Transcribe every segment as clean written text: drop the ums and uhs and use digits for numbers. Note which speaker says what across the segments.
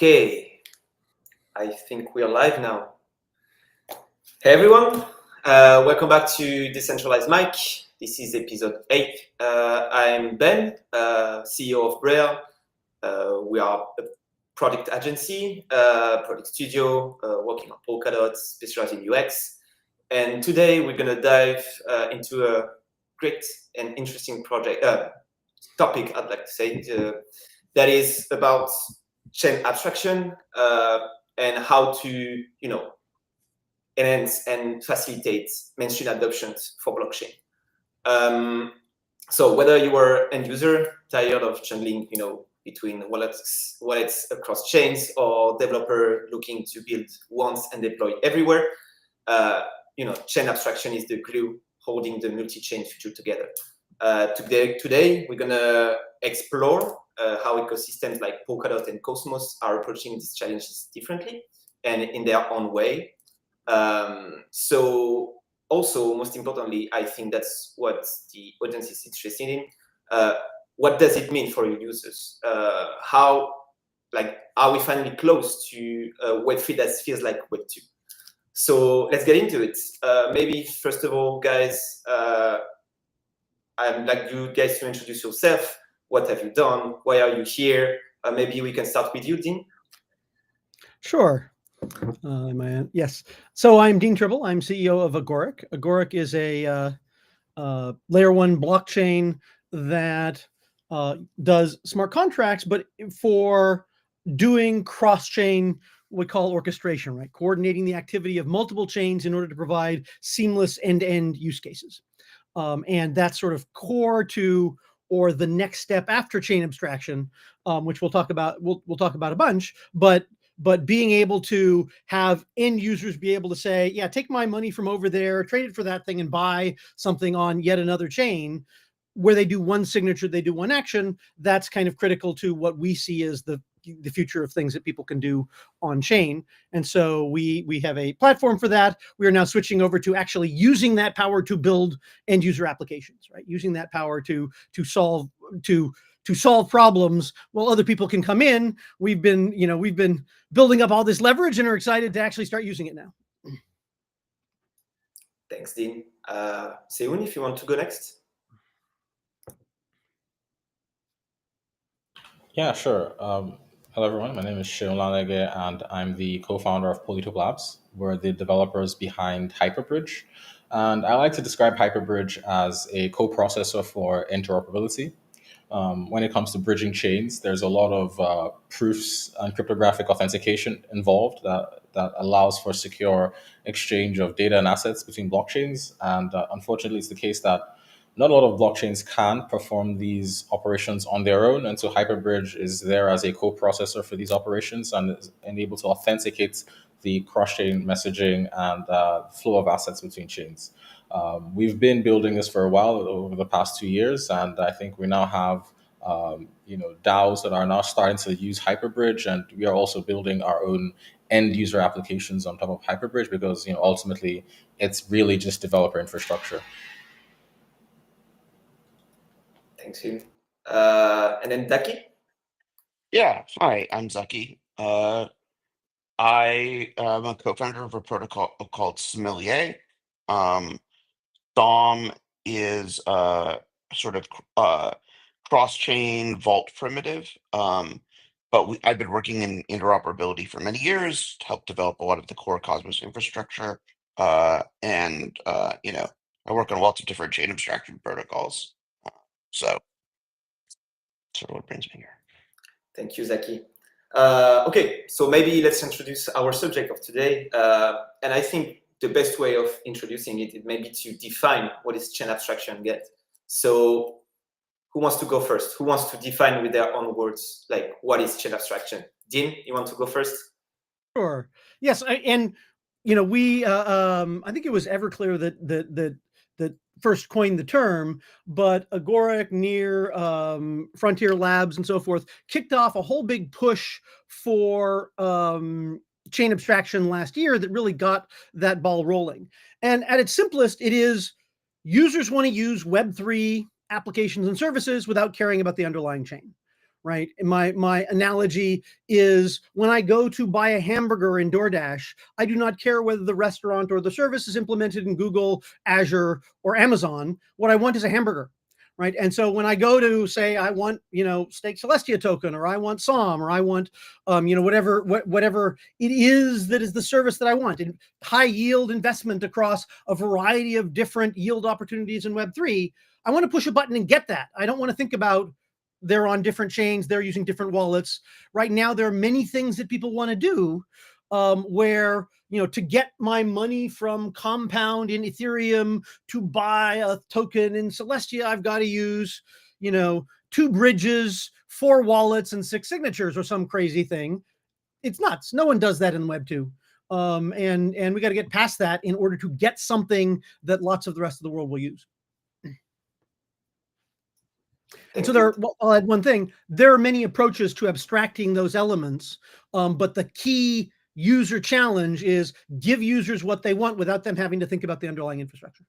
Speaker 1: Okay, I think we are live now. Hey everyone, welcome back to Decentralized Mic. This is episode 8. I'm Ben, CEO of Brer. We are a product agency, product studio, working on Polkadot, specialized in UX. And today we're going to dive into a great and interesting topic, I'd like to say, that is about chain abstraction and how to, enhance and facilitate mainstream adoption for blockchain. So whether you are end user tired of juggling, between wallets across chains, or developer looking to build once and deploy everywhere, chain abstraction is the glue holding the multi-chain future together. Today we're gonna explore how ecosystems like Polkadot and Cosmos are approaching these challenges differently and in their own way. So also, most importantly, I think that's what the audience is interested in. What does it mean for your users? Are we finally close to Web3 that feels like Web2? So let's get into it. Maybe first of all, guys, I'd like you guys to introduce yourself. What have you done? Why are you here? Maybe we can start with you, Dean.
Speaker 2: Sure. Yes. So I'm Dean Tribble. I'm CEO of Agoric. Agoric is a layer 1 blockchain that does smart contracts, but for doing cross-chain, we call orchestration, right? Coordinating the activity of multiple chains in order to provide seamless end-to-end use cases. And that's sort of core to, or the next step after chain abstraction, which we'll talk about. We'll talk about a bunch, but being able to have end users be able to say, yeah, take my money from over there, trade it for that thing, and buy something on yet another chain, where they do one signature, they do one action. That's kind of critical to what we see as the future of things that people can do on chain. And so we have a platform for that. We are now switching over to actually using that power to build end user applications, right? Using that power to solve problems while other people can come in. We've been building up all this leverage and are excited to actually start using it now.
Speaker 1: Thanks, Dean. Seun, if you want to go next.
Speaker 3: Yeah, sure. Hello, everyone. My name is Seun Lanege, and I'm the co-founder of Polkadot Labs. We're the developers behind Hyperbridge. And I like to describe Hyperbridge as a co-processor for interoperability. When it comes to bridging chains, there's a lot of proofs and cryptographic authentication involved that allows for secure exchange of data and assets between blockchains. And unfortunately, it's the case that not a lot of blockchains can perform these operations on their own. And so Hyperbridge is there as a co-processor for these operations and is able to authenticate the cross-chain messaging and flow of assets between chains. We've been building this for a while, over the past 2 years, and I think we now have DAOs that are now starting to use Hyperbridge, and we are also building our own end user applications on top of Hyperbridge because ultimately it's really just developer infrastructure.
Speaker 1: Thanks, Hugh. And then Zaki? Yeah,
Speaker 4: hi, I'm Zaki. I am a co-founder of a protocol called Sommelier. SOM is a sort of cross-chain vault primitive, but I've been working in interoperability for many years to help develop a lot of the core Cosmos infrastructure, and I work on lots of different chain abstraction protocols. So that's sort of what brings me here.
Speaker 1: Thank you, Zaki. Okay, so maybe let's introduce our subject of today. And I think the best way of introducing it may be to define what is chain abstraction get. So who wants to go first? Who wants to define with their own words, like what is chain abstraction? Dean, you want to go first?
Speaker 2: Sure. Yes, and we I think it was Everclear that first coined the term, but Agoric, Near, Frontier Labs, and so forth kicked off a whole big push for chain abstraction last year that really got that ball rolling. And at its simplest, it is users want to use Web3 applications and services without caring about the underlying chain, right? My analogy is when I go to buy a hamburger in DoorDash, I do not care whether the restaurant or the service is implemented in Google, Azure, or Amazon. What I want is a hamburger, right? And so when I go to say I want, Steak Celestia token, or I want SOM, or I want, whatever it is that is the service that I want, in high yield investment across a variety of different yield opportunities in Web3, I want to push a button and get that. I don't want to think about they're on different chains, they're using different wallets. Right now, there are many things that people want to do where, to get my money from Compound in Ethereum to buy a token in Celestia, I've got to use, 2 bridges, 4 wallets, and 6 signatures, or some crazy thing. It's nuts. No one does that in Web2. And we got to get past that in order to get something that lots of the rest of the world will use. And so I'll add one thing. There are many approaches to abstracting those elements, but the key user challenge is give users what they want without them having to think about the underlying infrastructure.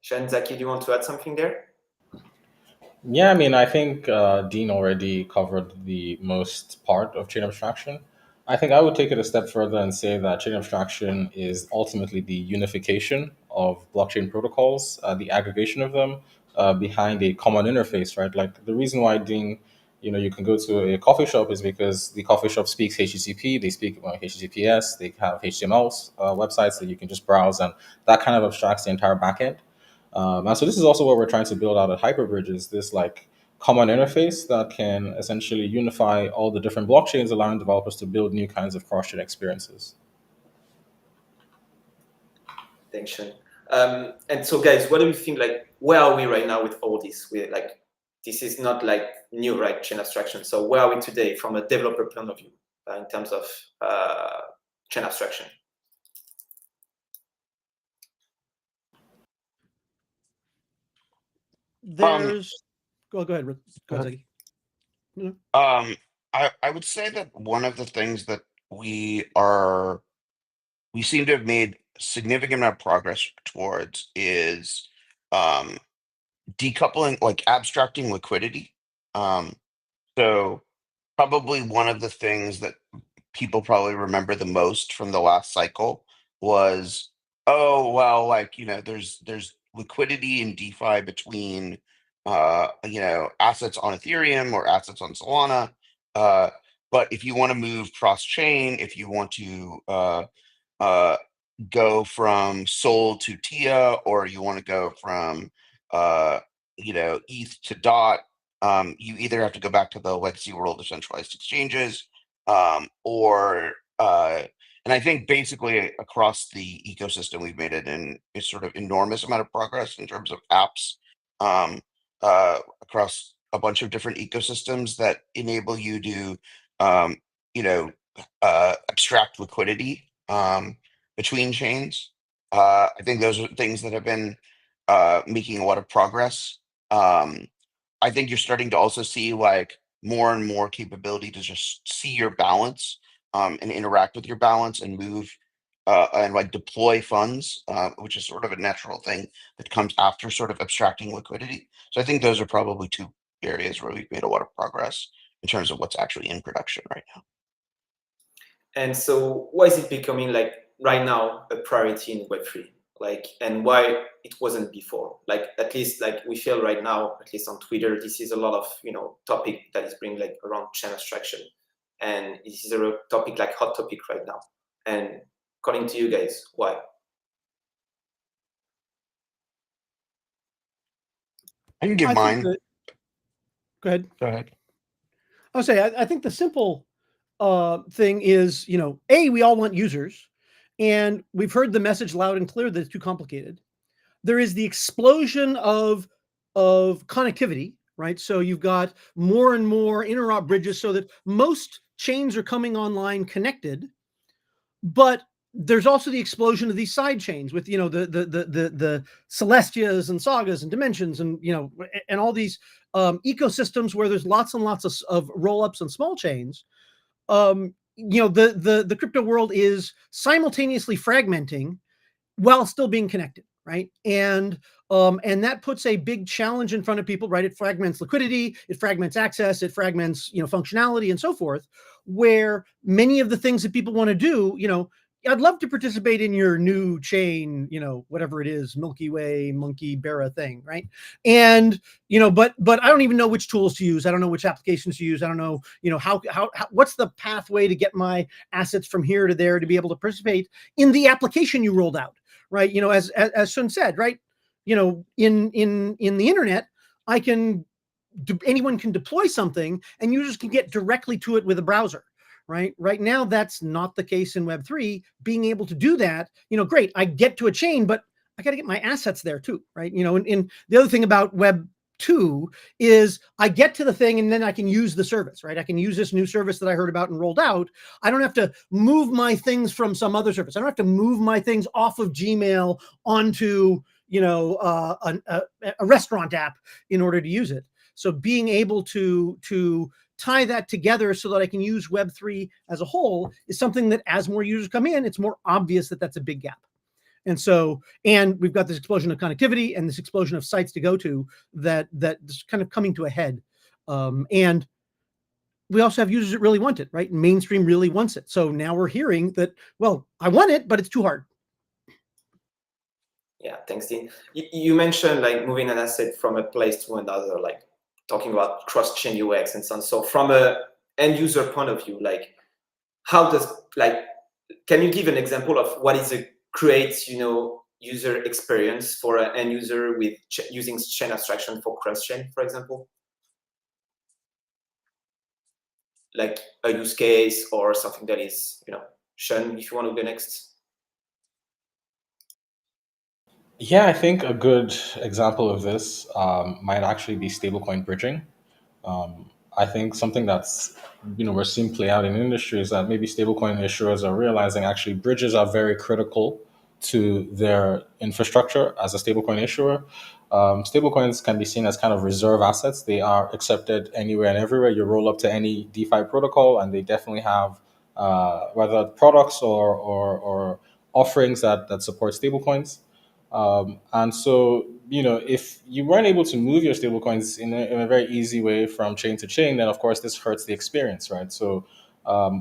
Speaker 1: Shen, Zaki, do you want to add something there?
Speaker 3: Yeah, I mean, I think Dean already covered the most part of chain abstraction. I think I would take it a step further and say that chain abstraction is ultimately the unification of blockchain protocols, the aggregation of them behind a common interface, right? Like the reason why Dean, you can go to a coffee shop is because the coffee shop speaks HTTP, they speak HTTPS, they have HTML websites that you can just browse, and that kind of abstracts the entire backend. And so this is also what we're trying to build out at Hyperbridge, is this like common interface that can essentially unify all the different blockchains, allowing developers to build new kinds of cross-chain experiences.
Speaker 1: Thanks, Sean. And so, guys, what do you think? Like, where are we right now with all this? We're like, this is not like new, right? Chain abstraction. So, where are we today from a developer point of view in terms of chain abstraction?
Speaker 2: There's go ahead. Go ahead, Zaki.
Speaker 4: I would say that one of the things that we seem to have made significant amount of progress towards is decoupling, like abstracting liquidity. So probably one of the things that people probably remember the most from the last cycle was, oh well, like there's liquidity in DeFi between assets on Ethereum or assets on Solana. But if you want to move cross chain, if you want to go from Sol to Tia, or you want to go from ETH to DOT, you either have to go back to the legacy world of centralized exchanges, or and I think basically across the ecosystem we've made it in a sort of enormous amount of progress in terms of apps across a bunch of different ecosystems that enable you to abstract liquidity between chains. I think those are things that have been making a lot of progress. I think you're starting to also see like more and more capability to just see your balance and interact with your balance and move and like deploy funds, which is sort of a natural thing that comes after sort of abstracting liquidity. So I think those are probably 2 areas where we've made a lot of progress in terms of what's actually in production right now.
Speaker 1: And so why is it becoming like right now a priority in Web3? Like, and why it wasn't before? Like, at least like we feel right now, at least on Twitter, this is a lot of, topic that is bringing like around chain abstraction. And this is a topic like hot topic right now. And according to you guys, why?
Speaker 4: I can give mine.
Speaker 2: Go ahead.
Speaker 4: Go ahead.
Speaker 2: I'll say, I think the simple thing is, we all want users, and we've heard the message loud and clear that it's too complicated. There is the explosion of connectivity, right? So you've got more and more interop bridges so that most chains are coming online connected, but there's also the explosion of these side chains with, the Celestias and Sagas and Dimensions and, and all these ecosystems where there's lots and lots of roll-ups and small chains. The crypto world is simultaneously fragmenting while still being connected, right? And And that puts a big challenge in front of people, right? It fragments liquidity, it fragments access, it fragments, functionality and so forth, where many of the things that people want to do, I'd love to participate in your new chain, whatever it is, Milky Way, Monkey, Bera thing, right? And, but I don't even know which tools to use. I don't know which applications to use. I don't know, how what's the pathway to get my assets from here to there to be able to participate in the application you rolled out, right? As Shun said, right? In the internet, anyone can deploy something and users can get directly to it with a browser. Right now, that's not the case in Web3. Being able to do that, great, I get to a chain, but I got to get my assets there too, right? And the other thing about Web2 is I get to the thing and then I can use the service, right? I can use this new service that I heard about and rolled out. I don't have to move my things from some other service. I don't have to move my things off of Gmail onto, a restaurant app in order to use it. So being able to tie that together so that I can use Web3 as a whole is something that as more users come in, it's more obvious that that's a big gap. And we've got this explosion of connectivity and this explosion of sites to go to that's kind of coming to a head. And we also have users that really want it, right? Mainstream really wants it. So now we're hearing that, well, I want it, but it's too hard.
Speaker 1: Yeah, thanks, Dean. You mentioned like moving an asset from a place to another, like talking about cross-chain UX and so on. So from a end user point of view, like can you give an example of what is a great, user experience for an end user with using chain abstraction for cross-chain, for example? Like a use case or something that is, Sean, if you want to go next.
Speaker 3: Yeah, I think a good example of this might actually be stablecoin bridging. I think something that's we're seeing play out in industry is that maybe stablecoin issuers are realizing actually bridges are very critical to their infrastructure as a stablecoin issuer. Stablecoins can be seen as kind of reserve assets. They are accepted anywhere and everywhere. You roll up to any DeFi protocol, and they definitely have whether products or offerings that support stablecoins. And so, if you weren't able to move your stablecoins in a very easy way from chain to chain, then of course this hurts the experience, right? So,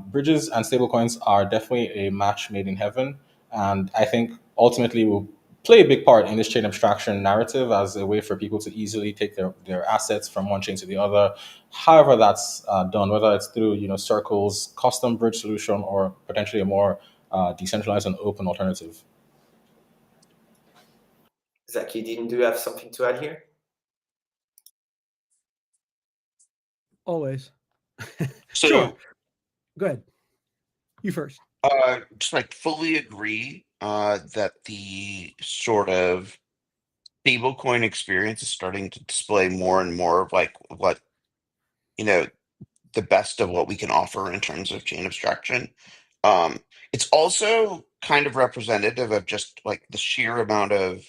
Speaker 3: bridges and stablecoins are definitely a match made in heaven, and I think ultimately will play a big part in this chain abstraction narrative as a way for people to easily take their assets from one chain to the other. However, that's done, whether it's through Circle's custom bridge solution or potentially a more decentralized and open alternative.
Speaker 1: Zaki, do you have something to add here?
Speaker 2: Always.
Speaker 4: So,
Speaker 2: sure. Go ahead. You first.
Speaker 4: Just fully agree that the sort of stablecoin experience is starting to display more and more of what the best of what we can offer in terms of chain abstraction. It's also kind of representative of just the sheer amount of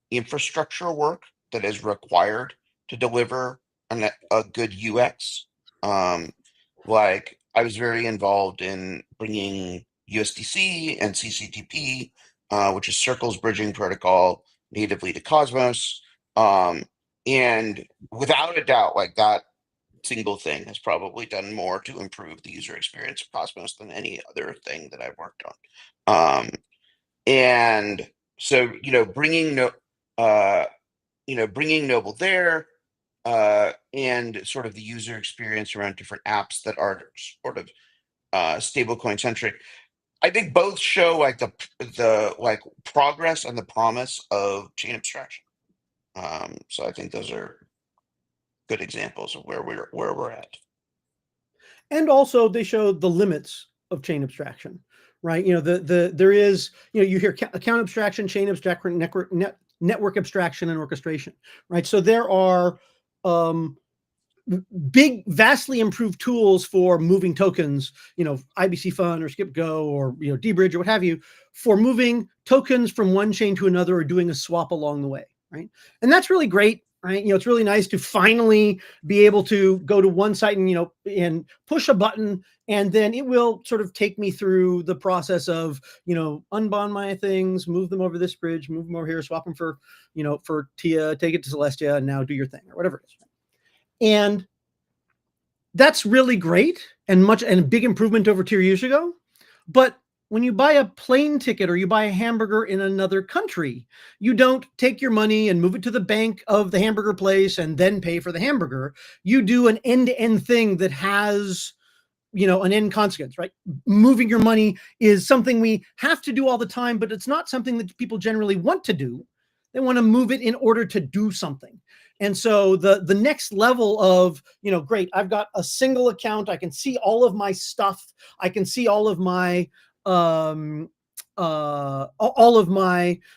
Speaker 4: infrastructure work that is required to deliver a good UX. I was very involved in bringing USDC and CCTP, which is Circle's bridging protocol, natively to Cosmos. And without a doubt, that single thing has probably done more to improve the user experience of Cosmos than any other thing that I've worked on. And so, bringing Noble there, and sort of the user experience around different apps that are sort of stablecoin centric. I think both show the progress and the promise of chain abstraction. So I think those are good examples of where we're at.
Speaker 2: And also they show the limits of chain abstraction, right? There is, you hear account abstraction, chain abstraction, network abstraction, and orchestration, right? So there are big, vastly improved tools for moving tokens, IBC Fun or Skip Go or dBridge or what have you, for moving tokens from one chain to another or doing a swap along the way, right? And that's really great right? It's really nice to finally be able to go to one site and, and push a button, and then it will sort of take me through the process of, unbond my things, move them over this bridge, move them over here, swap them for, for Tia, take it to Celestia, and now do your thing or whatever it is. And that's really great and a big improvement over 2 years ago. But when you buy a plane ticket or you buy a hamburger in another country, you don't take your money and move it to the bank of the hamburger place and then pay for the hamburger. You do an end-to-end thing that has, an end consequence, right? Moving your money is something we have to do all the time, but it's not something that people generally want to do. They want to move it in order to do something. And so the next level of, great, I've got a single account. I can see all of my stuff. I can see all of my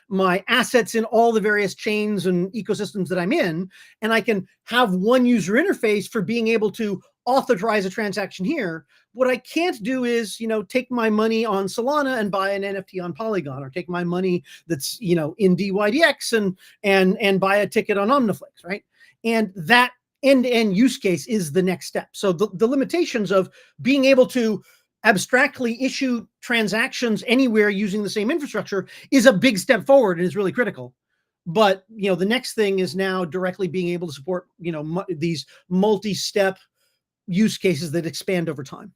Speaker 2: my assets in all the various chains and ecosystems that I'm in, and I can have one user interface for being able to authorize a transaction here. What I can't do is, take my money on Solana and buy an NFT on Polygon, or take my money that's, in DYDX and buy a ticket on Omniflix, right? And that end-to-end use case is the next step. So the limitations of being able to abstractly issue transactions anywhere using the same infrastructure is a big step forward and is really critical. But, the next thing is now directly being able to support, these multi-step use cases that expand over time.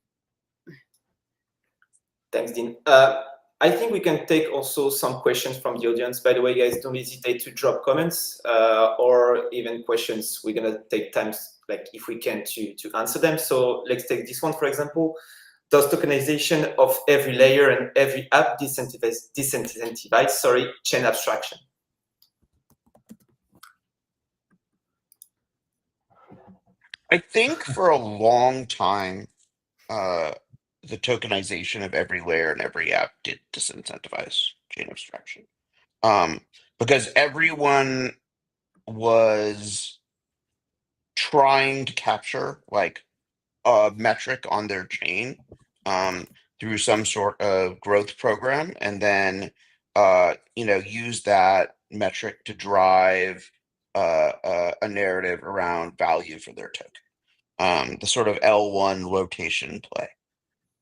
Speaker 1: Thanks, Dean. I think we can take also some questions from the audience. By the way, guys, don't hesitate to drop comments or even questions. We're going to take time, like if we can, to answer them. So let's take this one, for example. Does tokenization of every layer and every app disincentivize chain abstraction?
Speaker 4: I think for a long time, the tokenization of every layer and every app did disincentivize chain abstraction, because everyone was trying to capture like a metric on their chain through some sort of growth program, and then use that metric to drive a narrative around value for their token. The sort of L1 rotation play.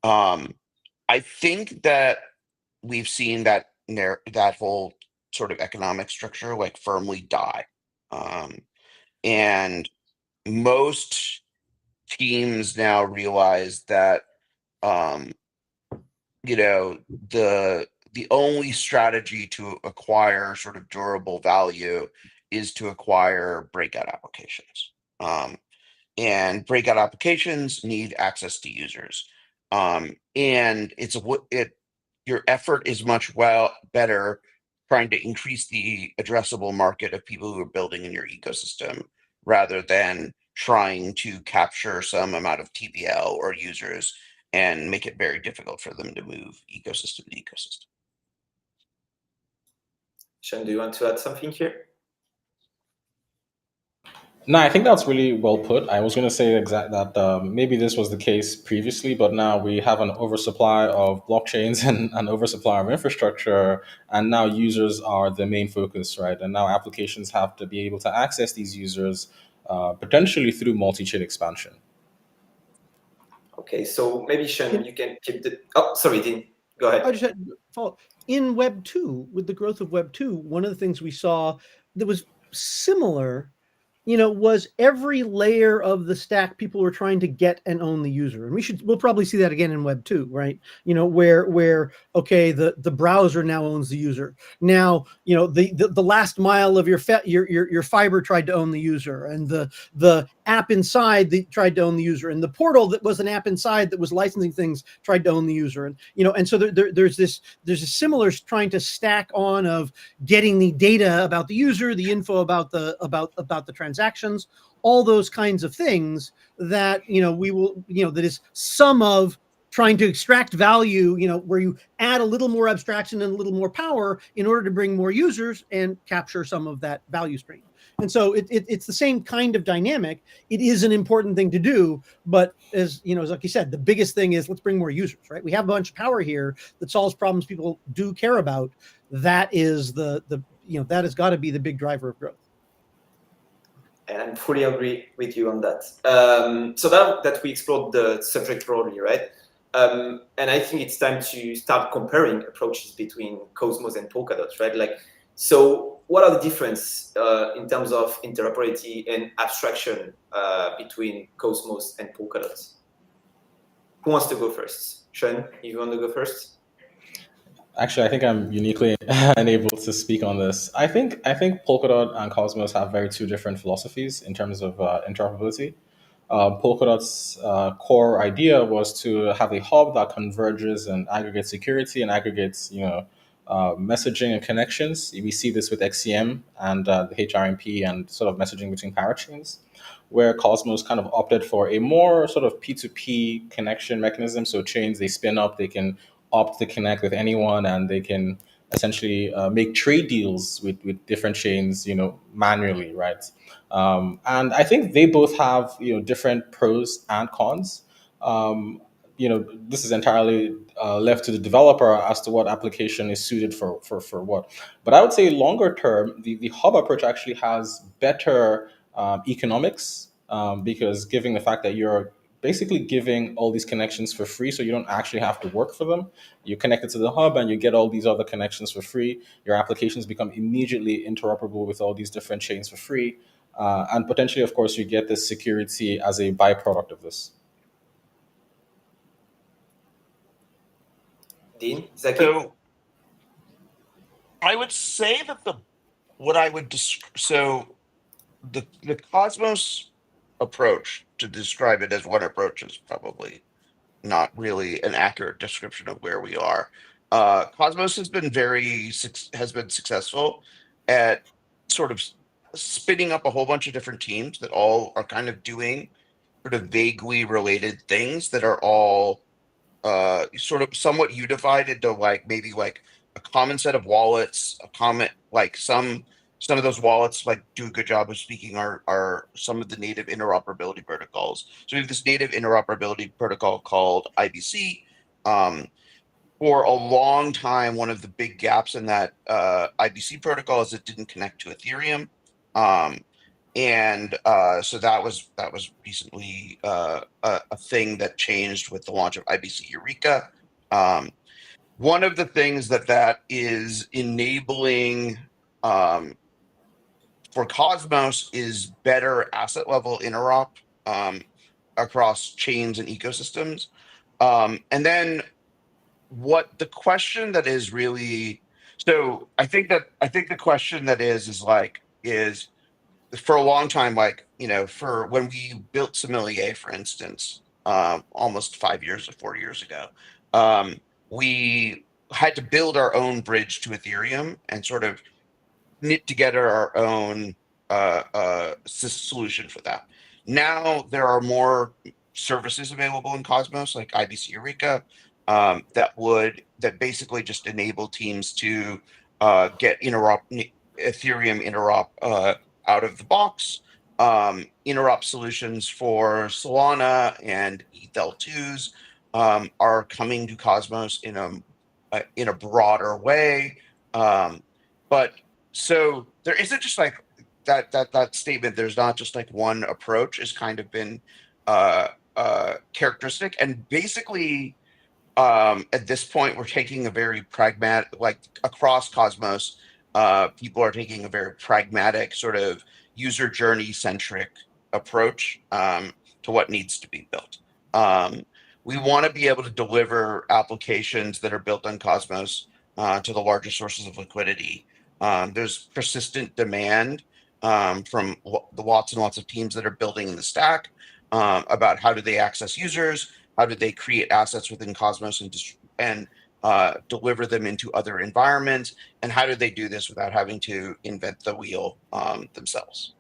Speaker 4: I think that we've seen that whole sort of economic structure like firmly die, and most teams now realize that the only strategy to acquire sort of durable value is to acquire breakout applications. And breakout applications need access to users. And your effort is much better trying to increase the addressable market of people who are building in your ecosystem rather than trying to capture some amount of TBL or users and make it very difficult for them to move ecosystem to ecosystem.
Speaker 1: Sean, do you want to add something here?
Speaker 3: No, I think that's really well put. I was going to say that maybe this was the case previously, but now we have an oversupply of blockchains and an oversupply of infrastructure, and now users are the main focus, right? And now applications have to be able to access these users potentially through multi-chain expansion.
Speaker 1: Okay, so maybe Sean, you can keep the. Oh, sorry, Dean. Go ahead.
Speaker 2: I just had to follow. In Web 2, with the growth of Web 2, one of the things we saw that was similar, was every layer of the stack people were trying to get and own the user. And we'll probably see that again in Web 2, right? Where okay, the browser now owns the user. Now, the last mile of your fiber tried to own the user, and the app inside tried to own the user, and the portal that was an app inside that was licensing things tried to own the user. And so there's a similar trying to stack on of getting the data about the user, the info about the transactions, all those kinds of things that we will that is some of trying to extract value, where you add a little more abstraction and a little more power in order to bring more users and capture some of that value stream. And so it's the same kind of dynamic. It is an important thing to do, but as like you said, the biggest thing is let's bring more users, right? We have a bunch of power here that solves problems people do care about. That is that has got to be the big driver of growth.
Speaker 1: And I fully agree with you on that. So that we explored the subject broadly, right? And I think it's time to start comparing approaches between Cosmos and Polkadot, right? Like, so what are the differences in terms of interoperability and abstraction between Cosmos and Polkadot? Who wants to go first? Sean, you want to go first?
Speaker 3: Actually, I think I'm uniquely unable to speak on this. I think Polkadot and Cosmos have very two different philosophies in terms of interoperability. Polkadot's core idea was to have a hub that converges and aggregates security and aggregates, messaging and connections. We see this with XCM and the HRMP and sort of messaging between parachains, where Cosmos kind of opted for a more sort of P2P connection mechanism. So chains they spin up, they can opt to connect with anyone, and they can essentially make trade deals with different chains, manually, right? And I think they both have different pros and cons. This is entirely left to the developer as to what application is suited for what. But I would say longer term, the hub approach actually has better economics, because given the fact that you're basically giving all these connections for free, so you don't actually have to work for them. You connect it to the hub and you get all these other connections for free. Your applications become immediately interoperable with all these different chains for free. And potentially, of course, you get this security as a byproduct of this.
Speaker 1: Dean, Zaki?
Speaker 4: So I would say that the Cosmos approach, to describe it as one approach, is probably not really an accurate description of where we are. Cosmos has been successful at sort of spinning up a whole bunch of different teams that all are kind of doing sort of vaguely related things that are all sort of somewhat unified into like maybe like a common set of wallets, a common like some of those wallets like do a good job of speaking are some of the native interoperability protocols. So we have this native interoperability protocol called IBC. For a long time, one of the big gaps in that IBC protocol is it didn't connect to Ethereum. So that was recently a thing that changed with the launch of IBC Eureka. One of the things that is enabling for Cosmos is better asset level interop across chains and ecosystems. And then what the question that is really, so I think the question that is for a long time, like, for when we built Sommelier, for instance, almost 5 years or 4 years ago, we had to build our own bridge to Ethereum and sort of knit together our own solution for that. Now there are more services available in Cosmos, like IBC Eureka, that basically just enable teams to get Ethereum interop out of the box. Interop solutions for Solana and ETH2s are coming to Cosmos in a broader way. But so there isn't just like that statement. There's not just like one approach has kind of been characteristic, and basically at this point we're taking a very pragmatic, like across Cosmos, people are taking a very pragmatic sort of user journey centric approach to what needs to be built. We want to be able to deliver applications that are built on Cosmos to the largest sources of liquidity. There's persistent demand from the lots and lots of teams that are building in the stack about how do they access users, how do they create assets within Cosmos and deliver them into other environments, and how do they do this without having to invent the wheel themselves?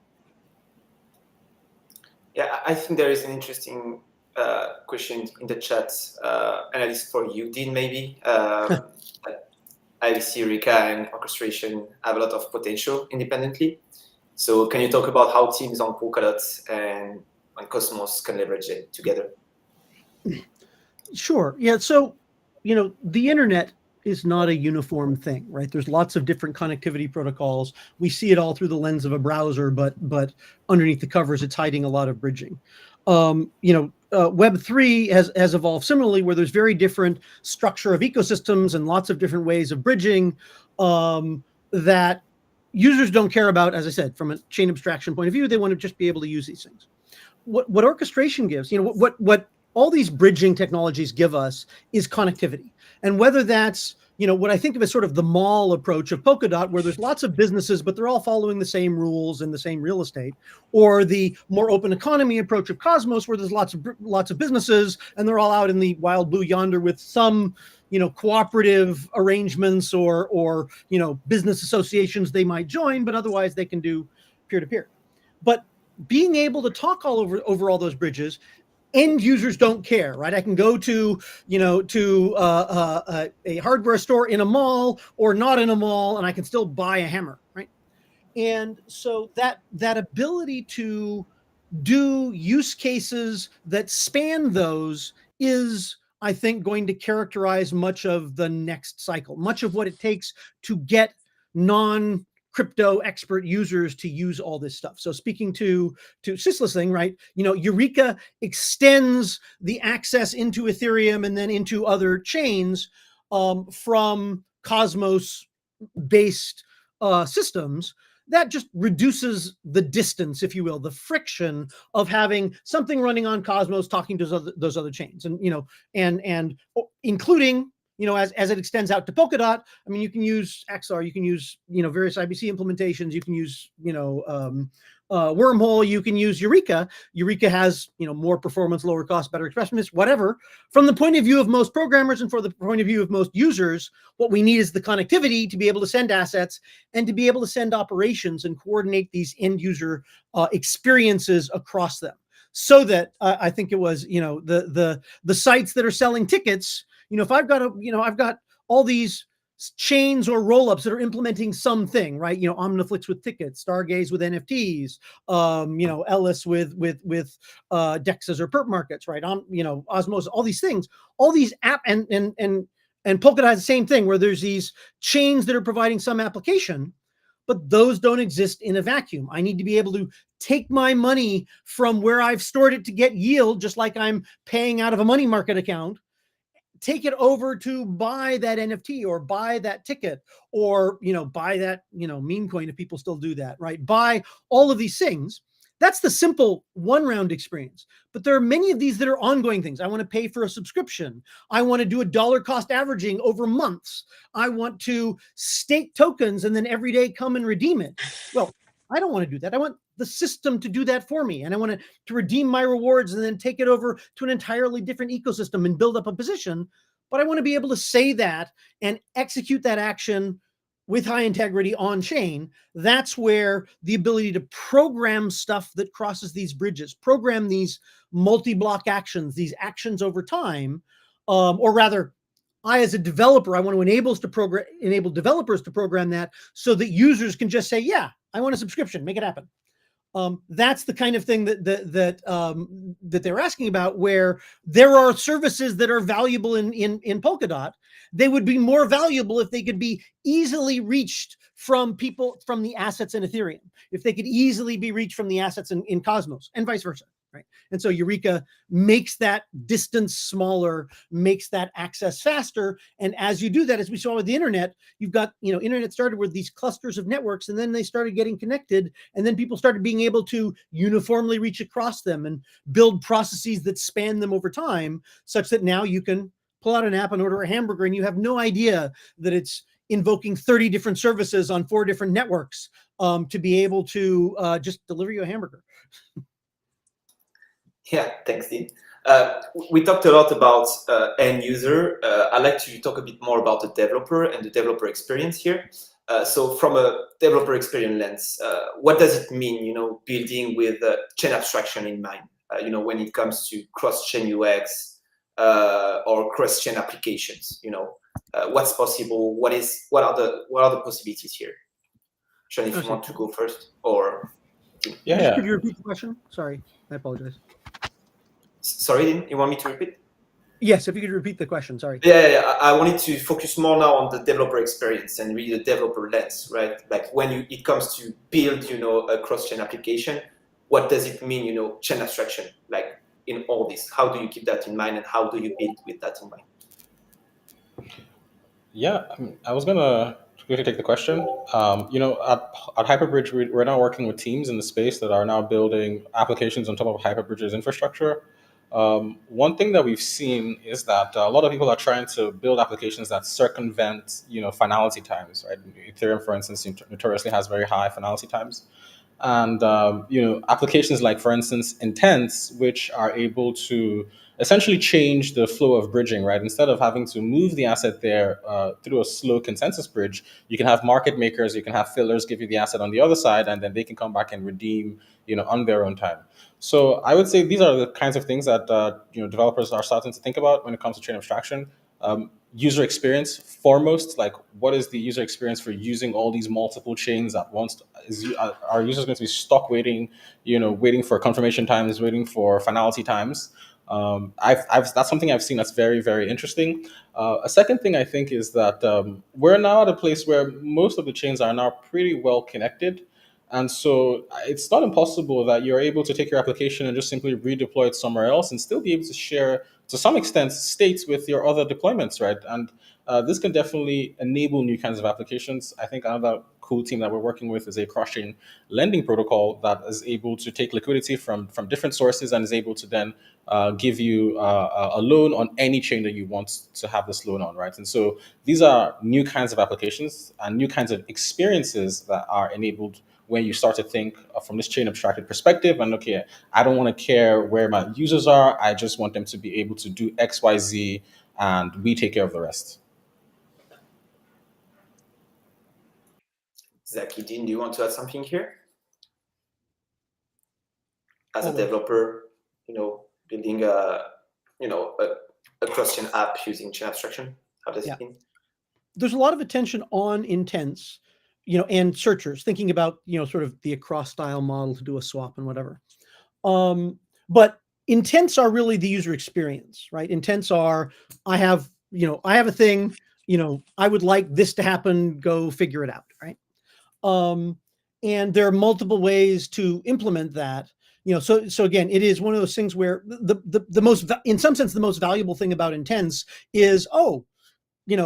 Speaker 1: Yeah, I think there is an interesting question in the chat, and it's for you, Dean, maybe. IBC, Eureka, and orchestration have a lot of potential independently. So can you talk about how teams on Polkadot and on Cosmos can leverage it together?
Speaker 2: Sure. Yeah. So, the internet is not a uniform thing, right? There's lots of different connectivity protocols. We see it all through the lens of a browser, but underneath the covers, it's hiding a lot of bridging. Web3 has evolved similarly, where there's very different structure of ecosystems and lots of different ways of bridging that users don't care about. As I said, from a chain abstraction point of view, they want to just be able to use these things. What orchestration gives, what all these bridging technologies give us is connectivity. And whether that's, what I think of as sort of the mall approach of Polkadot, where there's lots of businesses, but they're all following the same rules and the same real estate, or the more open economy approach of Cosmos, where there's lots of businesses and they're all out in the wild blue yonder with some, cooperative arrangements or business associations they might join, but otherwise they can do peer-to-peer. But being able to talk all over all those bridges, end users don't care, right? I can go to a hardware store in a mall or not in a mall, and I can still buy a hammer, right? And so that ability to do use cases that span those is, I think, going to characterize much of the next cycle, much of what it takes to get non-crypto expert users to use all this stuff. So speaking to Sysl's thing, right? Eureka extends the access into Ethereum and then into other chains from Cosmos-based systems. That just reduces the distance, if you will, the friction of having something running on Cosmos talking to those other chains, and and including as it extends out to Polkadot. I mean, you can use XR, you can use various IBC implementations, you can use Wormhole, you can use Eureka. Eureka has more performance, lower cost, better expressiveness, whatever. From the point of view of most programmers and for the point of view of most users, what we need is the connectivity to be able to send assets and to be able to send operations and coordinate these end user experiences across them. So that I think it was the sites that are selling tickets. If I've got I've got all these chains or roll-ups that are implementing something, right? Omniflix with tickets, Stargaze with NFTs, Ellis with DEXs or perp markets, right? Osmos, all these things, all these app and Polkadot has the same thing, where there's these chains that are providing some application, but those don't exist in a vacuum. I need to be able to take my money from where I've stored it to get yield, just like I'm paying out of a money market account, take it over to buy that NFT or buy that ticket or, buy that, meme coin, if people still do that, right? Buy all of these things. That's the simple one-round experience. But there are many of these that are ongoing things. I want to pay for a subscription. I want to do a dollar cost averaging over months. I want to stake tokens and then every day come and redeem it. Well, I don't want to do that. I want the system to do that for me. And I want to redeem my rewards and then take it over to an entirely different ecosystem and build up a position. But I want to be able to say that and execute that action with high integrity on chain. That's where the ability to program stuff that crosses these bridges, program these multi-block actions, these actions over time, or rather, I, as a developer, I want to enable developers to program that so that users can just say, yeah, I want a subscription, make it happen. That's the kind of thing that they're asking about, where there are services that are valuable in Polkadot. They would be more valuable if they could be easily reached from the assets in Ethereum, if they could easily be reached from the assets in Cosmos, and vice versa. Right. And so Eureka makes that distance smaller, makes that access faster. And as you do that, as we saw with the internet, you've got, internet started with these clusters of networks, and then they started getting connected. And then people started being able to uniformly reach across them and build processes that span them over time, such that now you can pull out an app and order a hamburger, and you have no idea that it's invoking 30 different services on 4 different networks to be able to just deliver you a hamburger.
Speaker 1: Yeah, thanks, Dean. We talked a lot about end user. I'd like to talk a bit more about the developer and the developer experience here. So from a developer experience lens, what does it mean, building with chain abstraction in mind, when it comes to cross-chain UX or cross-chain applications, what's possible? What are the possibilities here? Sean, if you want to go first, or...
Speaker 3: Yeah.
Speaker 2: Could you repeat the question? Sorry, I apologize.
Speaker 1: Sorry, you want me to repeat?
Speaker 2: Yes, if you could repeat the question, sorry.
Speaker 1: Yeah. I wanted to focus more now on the developer experience and really the developer lens, right? Like when it comes to build, a cross-chain application, what does it mean, chain abstraction, like in all this? How do you keep that in mind and how do you build with that in mind?
Speaker 3: Yeah, I was gonna quickly take the question. At Hyperbridge, we're now working with teams in the space that are now building applications on top of Hyperbridge's infrastructure. One thing that we've seen is that a lot of people are trying to build applications that circumvent, finality times, right? Ethereum, for instance, notoriously has very high finality times, and applications like, for instance, intents, which are able to essentially change the flow of bridging, right? Instead of having to move the asset there through a slow consensus bridge, you can have market makers, you can have fillers give you the asset on the other side, and then they can come back and redeem, on their own time. So I would say these are the kinds of things that developers are starting to think about when it comes to chain abstraction. User experience foremost, like what is the user experience for using all these multiple chains at once? Are users going to be stuck waiting, waiting for confirmation times, waiting for finality times? That's something I've seen that's very, very interesting. A second thing I think is that we're now at a place where most of the chains are now pretty well connected. And so it's not impossible that you're able to take your application and just simply redeploy it somewhere else and still be able to share, to some extent, states with your other deployments, right? And this can definitely enable new kinds of applications. I think another cool team that we're working with is a cross-chain lending protocol that is able to take liquidity from different sources and is able to then give you a loan on any chain that you want to have this loan on, right? And so these are new kinds of applications and new kinds of experiences that are enabled when you start to think from this chain abstracted perspective. And okay, I don't want to care where my users are. I just want them to be able to do X, Y, Z, and we take care of the rest.
Speaker 1: Zaki, Dean, do you want to add something here? As a
Speaker 2: Always.
Speaker 1: developer, building a cross-chain app using chain abstraction, how does it mean?
Speaker 2: There's a lot of attention on intents, and searchers thinking about, sort of the across style model to do a swap and whatever. But intents are really the user experience, right? Intents are, I have a thing, I would like this to happen, go figure it out, right? And there are multiple ways to implement that. So again, it is one of those things where the most, in some sense, the most valuable thing about intents is,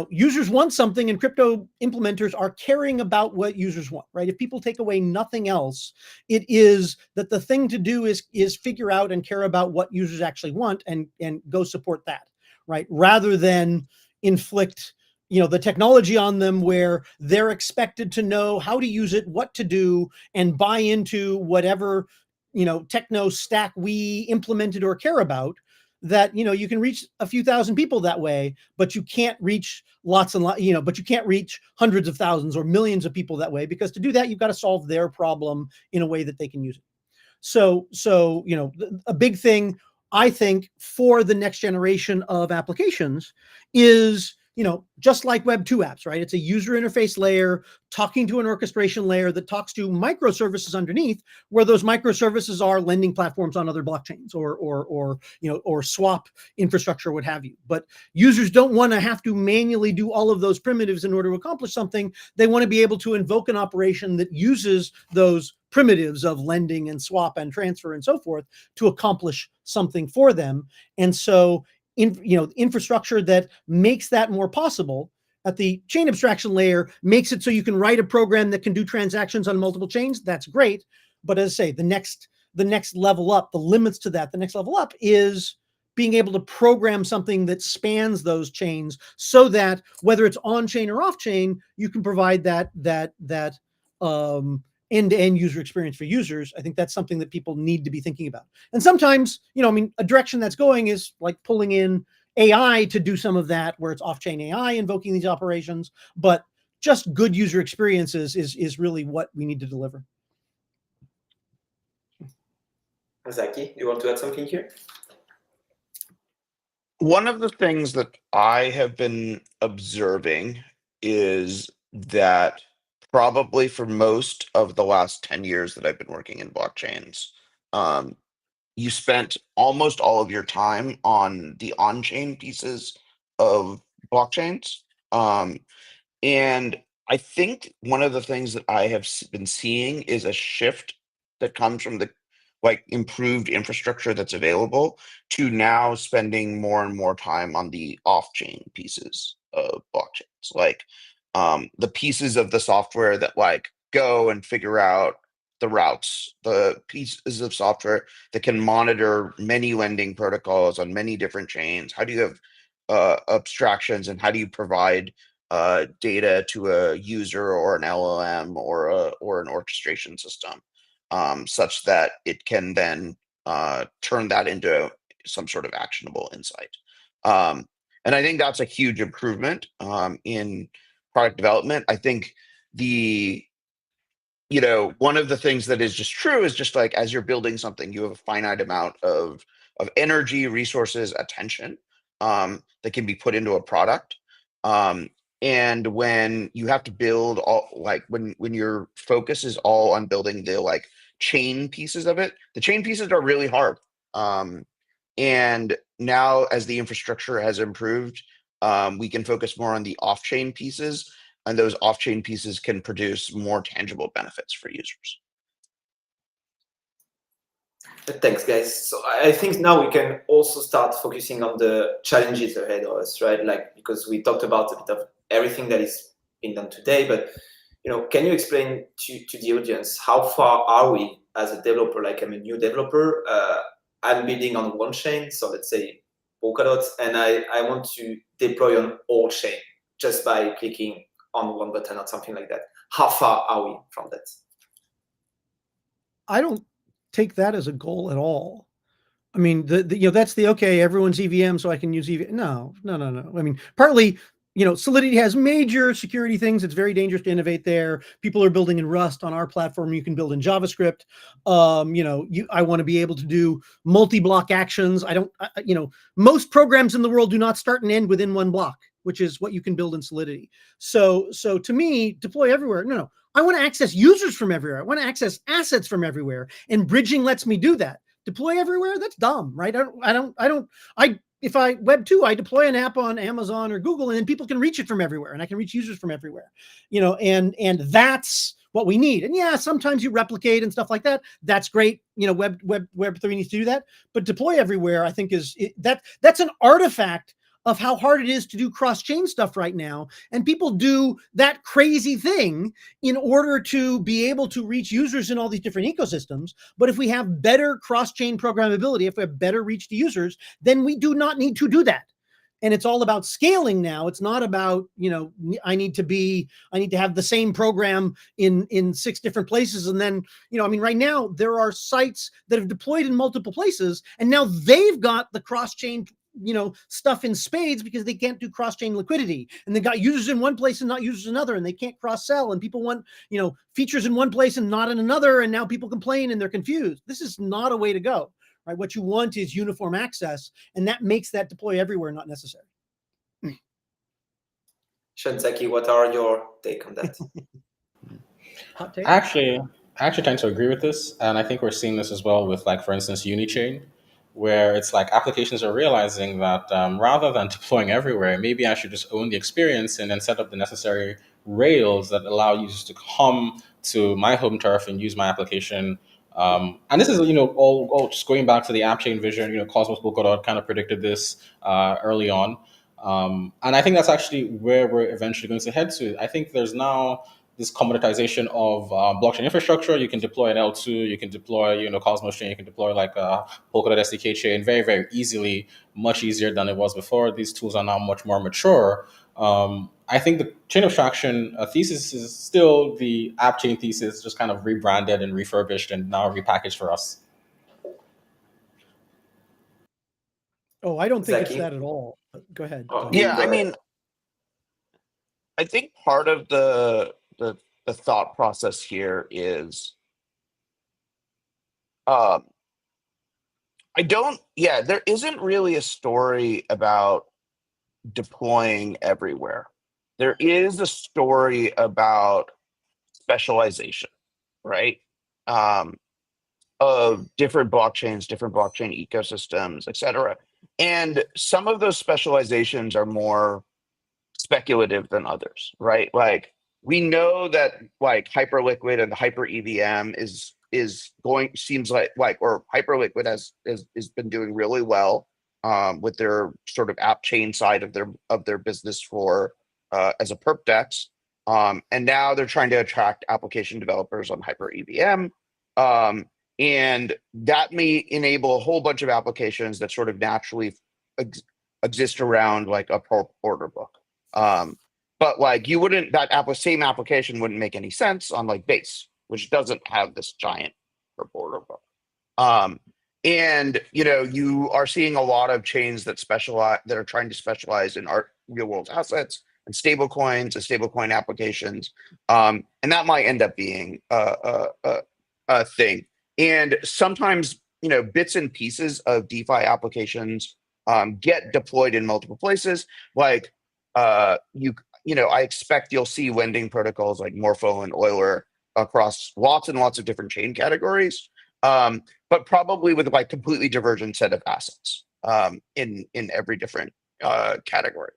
Speaker 2: users want something and crypto implementers are caring about what users want, right? If people take away nothing else, it is that the thing to do is figure out and care about what users actually want and go support that, right? Rather than inflict, the technology on them where they're expected to know how to use it, what to do, and buy into whatever, techno stack we implemented or care about. That you can reach a few thousand people that way, but you can't reach lots and lots, but you can't reach hundreds of thousands or millions of people that way, because to do that you've got to solve their problem in a way that they can use it. So a big thing I think for the next generation of applications is, just like Web2 apps, right? It's a user interface layer talking to an orchestration layer that talks to microservices underneath, where those microservices are lending platforms on other blockchains or swap infrastructure, what have you. But users don't want to have to manually do all of those primitives in order to accomplish something. They want to be able to invoke an operation that uses those primitives of lending and swap and transfer and so forth to accomplish something for them. And so infrastructure that makes that more possible at the chain abstraction layer makes it so you can write a program that can do transactions on multiple chains. That's great. But as I say, the next level up, the limits to that, the next level up is being able to program something that spans those chains so that whether it's on chain or off chain, you can provide that end-to-end user experience for users. I think that's something that people need to be thinking about. And sometimes, a direction that's going is like pulling in AI to do some of that, where it's off-chain AI invoking these operations. But just good user experiences is really what we need to deliver.
Speaker 1: Zaki, you want to add something here?
Speaker 4: One of the things that I have been observing is that probably for most of the last 10 years that I've been working in blockchains, you spent almost all of your time on the on-chain pieces of blockchains. And I think one of the things that I have been seeing is a shift that comes from the like improved infrastructure that's available to now spending more and more time on the off-chain pieces of blockchains, like the pieces of the software that like go and figure out the routes, the pieces of software that can monitor many lending protocols on many different chains. How do you have abstractions, and how do you provide data to a user or an LLM or an orchestration system, such that it can then turn that into some sort of actionable insight. And I think that's a huge improvement in product development. I think the one of the things that is just true is just like as you're building something, you have a finite amount of energy, resources, attention that can be put into a product. And when you have to build all like when your focus is all on building the like chain pieces of it, the chain pieces are really hard. And now as the infrastructure has improved, we can focus more on the off-chain pieces, and those off-chain pieces can produce more tangible benefits for users.
Speaker 1: Thanks, guys. So I think now we can also start focusing on the challenges ahead of us, right? Like, because we talked about a bit of everything that is being done today, but can you explain to the audience how far are we as a developer? Like, I'm a new developer. I'm building on one chain, so let's say Polkadot, and I want to deploy on all chain just by clicking on one button or something like that. How far are we from that?
Speaker 2: I don't take that as a goal at all. I mean, that's the okay, everyone's EVM, so I can use EVM. No. I mean, partly, Solidity has major security things. It's very dangerous to innovate there. People are building in Rust on our platform. You can build in JavaScript. I want to be able to do multi-block actions. Most programs in the world do not start and end within one block, which is what you can build in Solidity. So to me, deploy everywhere. No. I want to access users from everywhere. I want to access assets from everywhere, and bridging lets me do that. Deploy everywhere? That's dumb, right? If I Web2, I deploy an app on Amazon or Google, and then people can reach it from everywhere, and I can reach users from everywhere, and that's what we need. And yeah, sometimes you replicate and stuff like that. That's great. Web3 needs to do that, but deploy everywhere, I think that's an artifact of how hard it is to do cross-chain stuff right now. And people do that crazy thing in order to be able to reach users in all these different ecosystems. But if we have better cross-chain programmability, if we have better reach to users, then we do not need to do that. And it's all about scaling now. It's not about, I need to have the same program in 6 different places. And then, right now there are sites that have deployed in multiple places, and now they've got the cross-chain stuff in spades because they can't do cross-chain liquidity, and they got users in one place and not users in another, and they can't cross-sell, and people want features in one place and not in another, and now people complain and they're confused. This is not a way to go, right? What you want is uniform access, and that makes that deploy everywhere not necessary.
Speaker 1: Shanzaki, what are your take on that?
Speaker 2: Hot take?
Speaker 3: I actually tend to agree with this, and I think we're seeing this as well with, like, for instance, Unichain, where it's like applications are realizing that rather than deploying everywhere, maybe I should just own the experience and then set up the necessary rails that allow users to come to my home turf and use my application. And this is, all just going back to the app chain vision. Cosmos Polkadot kind of predicted this early on. And I think that's actually where we're eventually going to head to. I think there's now this commoditization of blockchain infrastructure. You can deploy an L2, you can deploy, Cosmos chain, you can deploy like a Polkadot SDK chain very, very easily, much easier than it was before. These tools are now much more mature. I think the chain abstraction thesis is still the app chain thesis, just kind of rebranded and refurbished and now repackaged for us.
Speaker 2: Oh, I don't think
Speaker 1: Zaki?
Speaker 2: it's that at all. Go ahead.
Speaker 1: Oh,
Speaker 4: Yeah,
Speaker 1: go
Speaker 4: I
Speaker 1: ahead.
Speaker 4: mean, I think part of the thought process here is there isn't really a story about deploying everywhere. There is a story about specialization, right? of different blockchains, different blockchain ecosystems, etc. And some of those specializations are more speculative than others, right? Like we know that like Hyperliquid and the Hyper EVM is going seems like or Hyperliquid has been doing really well with their sort of app chain side of their business for as a perp dex. And now they're trying to attract application developers on Hyper EVM. Um, and that may enable a whole bunch of applications that sort of naturally exist around like a order book. But like you wouldn't same application wouldn't make any sense on like Base, which doesn't have this giant order book. And you are seeing a lot of chains that are trying to specialize in real world assets and stable coins and stablecoin applications. And that might end up being a thing. And sometimes, bits and pieces of DeFi applications get deployed in multiple places. Like I expect you'll see lending protocols like Morpho and Euler across lots and lots of different chain categories, but probably with like completely divergent set of assets in every different category.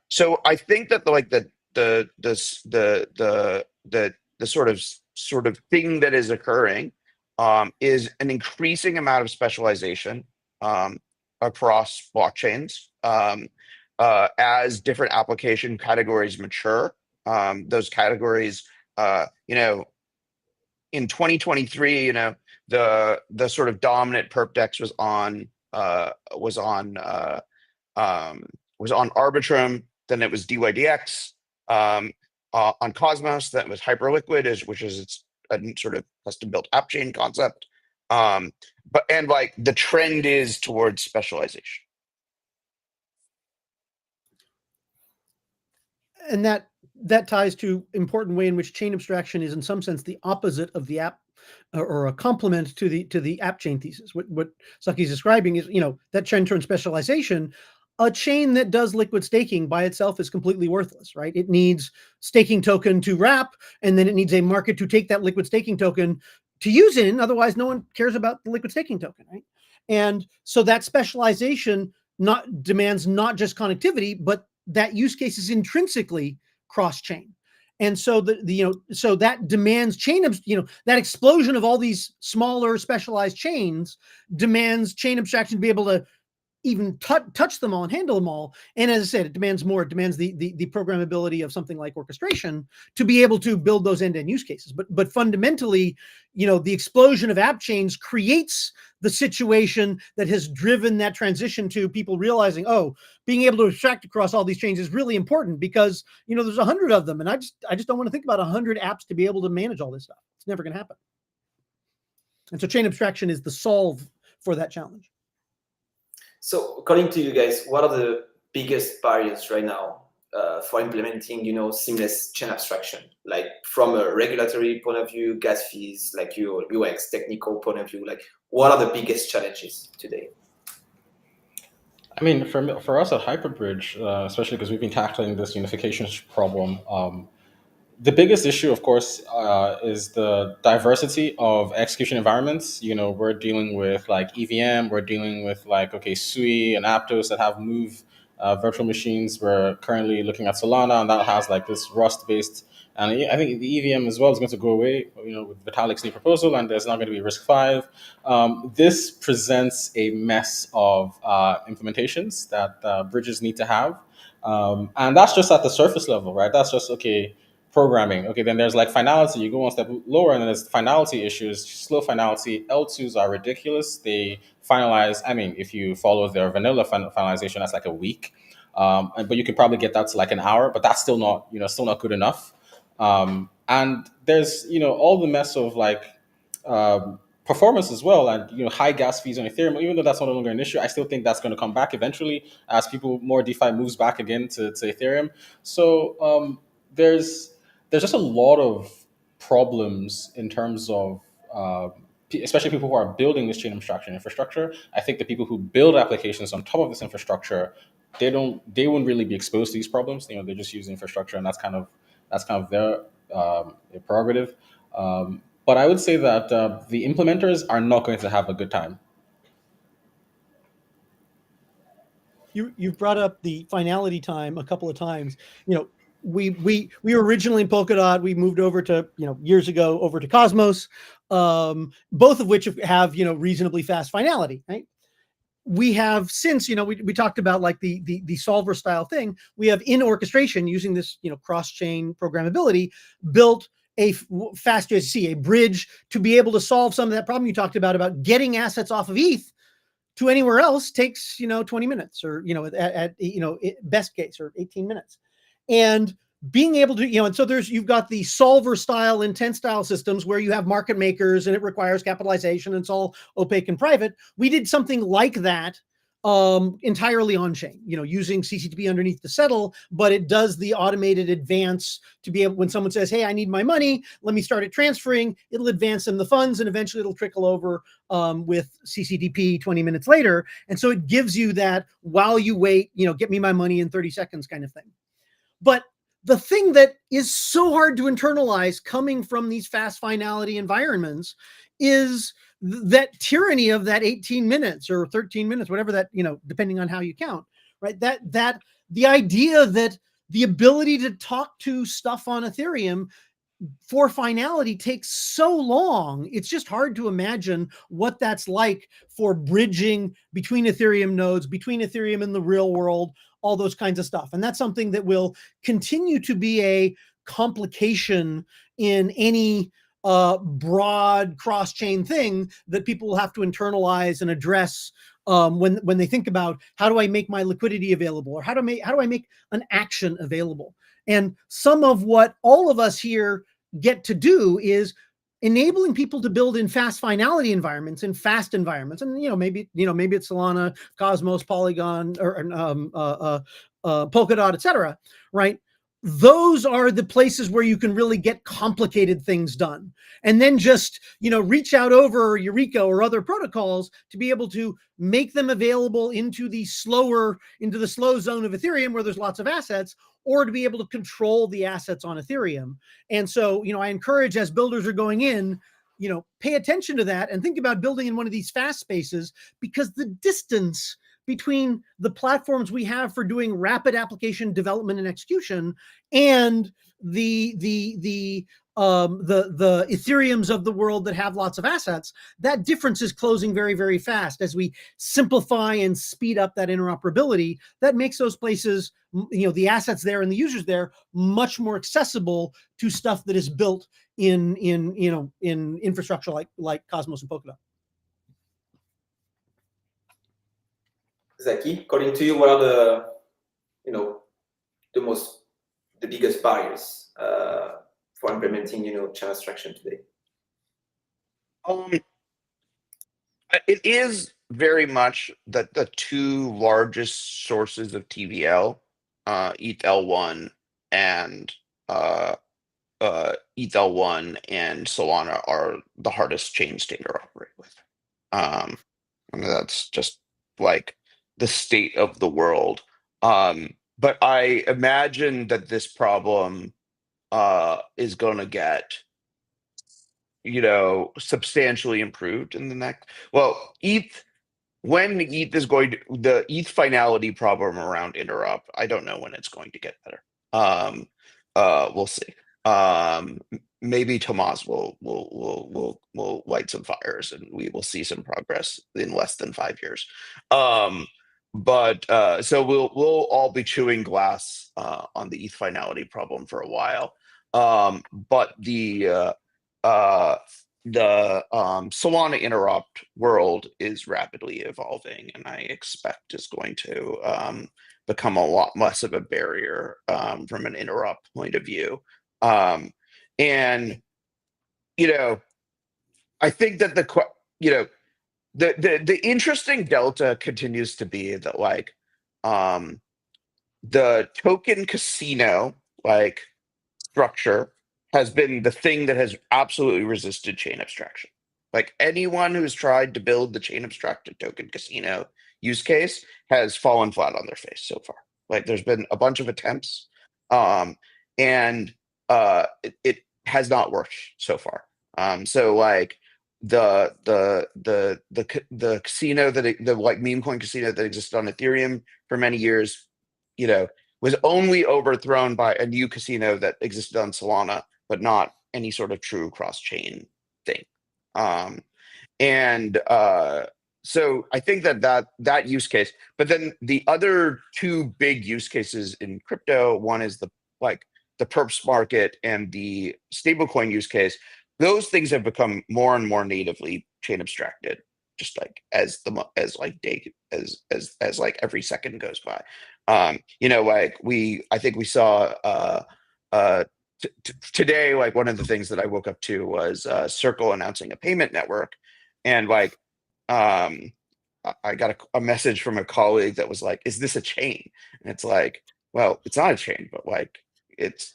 Speaker 4: So I think that the sort of thing that is occurring is an increasing amount of specialization across blockchains. As different application categories mature, those categories, in 2023, the sort of dominant perp dex was on Arbitrum, then it was DYDX, on Cosmos, that was Hyperliquid, which is its a sort of custom built app chain concept. But like the trend is towards specialization.
Speaker 2: And that ties to important way in which chain abstraction is in some sense the opposite of the app or a complement to the app chain thesis. What Saki's describing is, that trend towards specialization. A chain that does liquid staking by itself is completely worthless, right? It needs staking token to wrap, and then it needs a market to take that liquid staking token to use it in. Otherwise, no one cares about the liquid staking token, right? And so that specialization demands not just connectivity, but that use case is intrinsically cross-chain. And so so that demands that explosion of all these smaller specialized chains demands chain abstraction to be able to even touch them all and handle them all. And as I said, it demands more. It demands the programmability of something like orchestration to be able to build those end-to-end use cases. But fundamentally, the explosion of app chains creates the situation that has driven that transition to people realizing, being able to abstract across all these chains is really important because there's 100 of them, and I just don't want to think about 100 apps to be able to manage all this stuff. It's never going to happen. And so chain abstraction is the solve for that challenge.
Speaker 1: So according to you guys, what are the biggest barriers right now for implementing, seamless chain abstraction? Like from a regulatory point of view, gas fees, like your UX technical point of view, like what are the biggest challenges today?
Speaker 3: I mean, for us at Hyperbridge, especially because we've been tackling this unification problem, the biggest issue, of course, is the diversity of execution environments. We're dealing with like EVM, we're dealing with like, Sui and Aptos that have Move virtual machines. We're currently looking at Solana, and that has like this Rust-based. And I think the EVM as well is going to go away, with Vitalik's new proposal, and there's not going to be RISC-V. This presents a mess of implementations that bridges need to have. And that's just at the surface level, right? That's just, programming. Okay, then there's like finality. You go one step lower, and then there's finality issues. Slow finality. L2s are ridiculous. They finalize. I mean, if you follow their vanilla finalization, that's like a week. But you can probably get that to like an hour. But that's still not good enough. And there's all the mess of like performance as well, and high gas fees on Ethereum. Even though that's no longer an issue, I still think that's going to come back eventually as more DeFi moves back again to Ethereum. So there's just a lot of problems in terms of especially people who are building this chain abstraction infrastructure. I think the people who build applications on top of this infrastructure, they wouldn't really be exposed to these problems. They just use infrastructure, and that's kind of their prerogative. But I would say that the implementers are not going to have a good time.
Speaker 2: You've brought up the finality time a couple of times. We were originally in Polkadot. We moved over to years ago over to Cosmos, both of which have reasonably fast finality, right? We have since we talked about like the solver style thing. We have in orchestration using this cross-chain programmability built a fast USDC, a bridge to be able to solve some of that problem you talked about getting assets off of ETH to anywhere else takes 20 minutes, or at best case, or 18 minutes. And being able to and so you've got the solver style intent style systems where you have market makers and it requires capitalization and it's all opaque and private. We did something like that entirely on chain, using CCTP underneath to settle, but it does the automated advance to be able, when someone says, hey, I need my money, let me start it transferring, it'll advance them the funds and eventually it'll trickle over with CCTP 20 minutes later. And so it gives you that while you wait, get me my money in 30 seconds kind of thing. But the thing that is so hard to internalize coming from these fast finality environments is that tyranny of that 18 minutes or 13 minutes, whatever that, depending on how you count, right? That the idea that the ability to talk to stuff on Ethereum for finality takes so long. It's just hard to imagine what that's like for bridging between Ethereum nodes, between Ethereum and the real world, all those kinds of stuff. And that's something that will continue to be a complication in any broad cross-chain thing that people will have to internalize and address when they think about how do I make my liquidity available, or how do I make an action available. And some of what all of us here get to do is enabling people to build in fast finality environments, in fast environments. And, maybe it's Solana, Cosmos, Polygon, or Polkadot, et cetera, right? Those are the places where you can really get complicated things done. And then just, reach out over Eureka or other protocols to be able to make them available into the slow zone of Ethereum where there's lots of assets, or to be able to control the assets on Ethereum. And so, I encourage, as builders are going in, pay attention to that and think about building in one of these fast spaces, because the distance between the platforms we have for doing rapid application development and execution and the Ethereums of the world that have lots of assets, that difference is closing very, very fast. As we simplify and speed up that interoperability, that makes those places, the assets there and the users there, much more accessible to stuff that is built in infrastructure like Cosmos and Polkadot.
Speaker 1: Zaki, according to you, what are the biggest barriers for implementing, chain abstraction today?
Speaker 4: It is very much that the two largest sources of TVL, ETH-L1 and ETH-L1 and Solana, are the hardest chains to interoperate with. And that's just like the state of the world. But I imagine that this problem is going to get, substantially improved in the next. Well, when ETH is going to, the ETH finality problem around interop, I don't know when it's going to get better. We'll see. Maybe Tomas will light some fires and we will see some progress in less than 5 years. But so we'll all be chewing glass on the ETH finality problem for a while. But the Solana interop world is rapidly evolving, and I expect is going to become a lot less of a barrier from an interop point of view. And I think that the interesting delta continues to be that the token casino structure has been the thing that has absolutely resisted chain abstraction. Anyone who's tried to build the chain abstracted token casino use case has fallen flat on their face so far. There's been a bunch of attempts, and it has not worked so far. So like the casino the like meme coin casino that existed on Ethereum for many years, was only overthrown by a new casino that existed on Solana, but not any sort of true cross-chain thing. And so I think that use case, but then the other two big use cases in crypto, one is the perps market and the stablecoin use case. Those things have become more and more natively chain abstracted, just like as like every second goes by. I think we saw today, like one of the things that I woke up to was Circle announcing a payment network, and like I got a message from a colleague that was like, "Is this a chain?" And it's like, well, it's not a chain, but like it's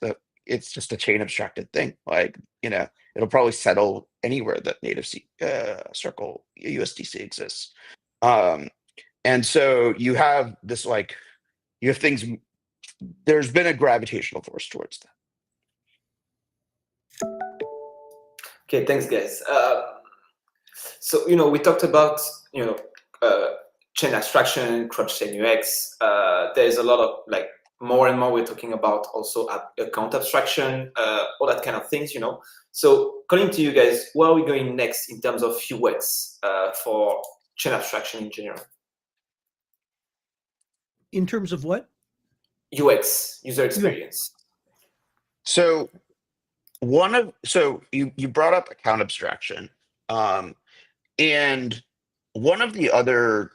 Speaker 4: just a chain abstracted thing. Like it'll probably settle anywhere that native Circle USDC exists. And so you have this you have things. There's been a gravitational force towards that.
Speaker 1: Okay, thanks, guys. So we talked about chain abstraction, cross-chain UX. There's a lot of more and more we're talking about also account abstraction, all that kind of things. So according to you guys, where are we going next in terms of UX for chain abstraction in general?
Speaker 2: In terms of what?
Speaker 1: UX, user experience.
Speaker 4: So you brought up account abstraction, and one of the other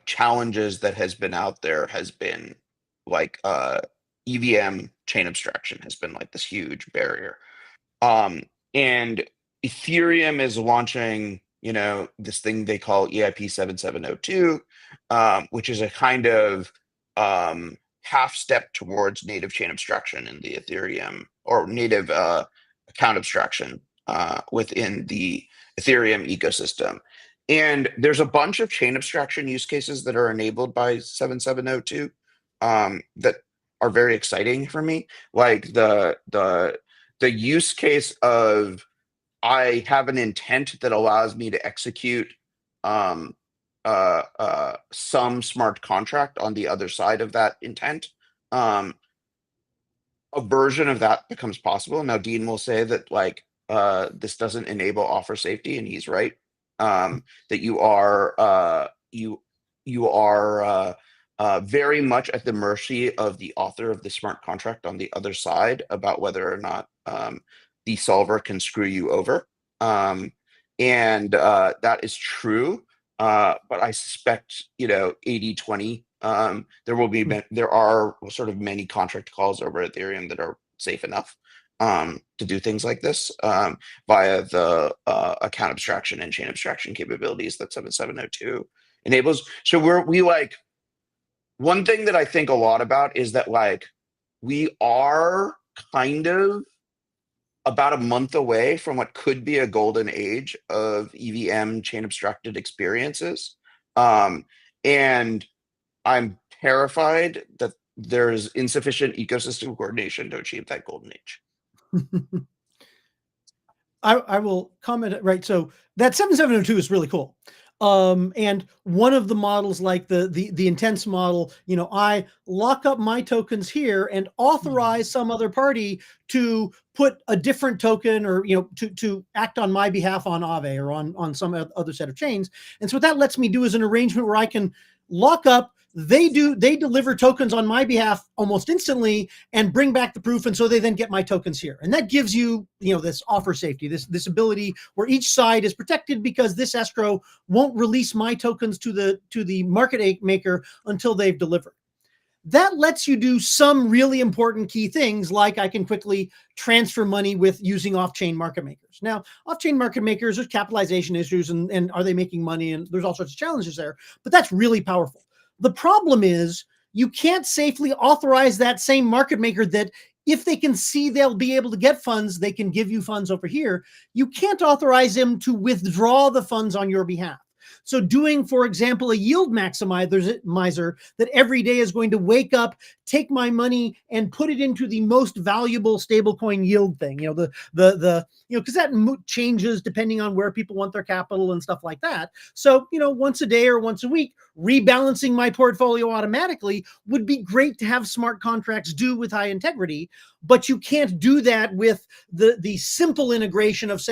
Speaker 4: challenges that has been out there has been EVM chain abstraction has been this huge barrier. And Ethereum is launching, this thing they call EIP 7702, which is a kind of half step towards native chain abstraction in the Ethereum, or native account abstraction within the Ethereum ecosystem. And there's a bunch of chain abstraction use cases that are enabled by 7702 that are very exciting for me. Like the use case of I have an intent that allows me to execute some smart contract on the other side of that intent. A version of that becomes possible. Now, Dean will say that this doesn't enable offer safety, and he's right. That you are very much at the mercy of the author of the smart contract on the other side about whether or not the solver can screw you over. And that is true. But I suspect 80-20. There are sort of many contract calls over Ethereum that are safe enough to do things like this via the account abstraction and chain abstraction capabilities that 7702 enables. So one thing that I think a lot about is that we are kind of about a month away from what could be a golden age of EVM chain abstracted experiences. And I'm terrified that there's insufficient ecosystem coordination to achieve that golden age.
Speaker 2: I will comment, right? So that 7702 is really cool. And one of the models, like the intense model, I lock up my tokens here and authorize some other party to put a different token, or to act on my behalf on Aave or on some other set of chains. And so what that lets me do is an arrangement where I can lock up. They deliver tokens on my behalf almost instantly and bring back the proof, and so they then get my tokens here. And that gives you, this offer safety, this ability where each side is protected, because this escrow won't release my tokens to the market maker until they've delivered. That lets you do some really important key things, like I can quickly transfer money with using off-chain market makers. Now, off-chain market makers, there's capitalization issues, and are they making money? And there's all sorts of challenges there, but that's really powerful. The problem is you can't safely authorize that same market maker that if they can see they'll be able to get funds, they can give you funds over here. You can't authorize them to withdraw the funds on your behalf. So doing, for example, a yield maximizer that every day is going to wake up, take my money and put it into the most valuable stablecoin yield thing, because that changes depending on where people want their capital and stuff like that. So, once a day or once a week, rebalancing my portfolio automatically would be great to have smart contracts do with high integrity, but you can't do that with the simple integration of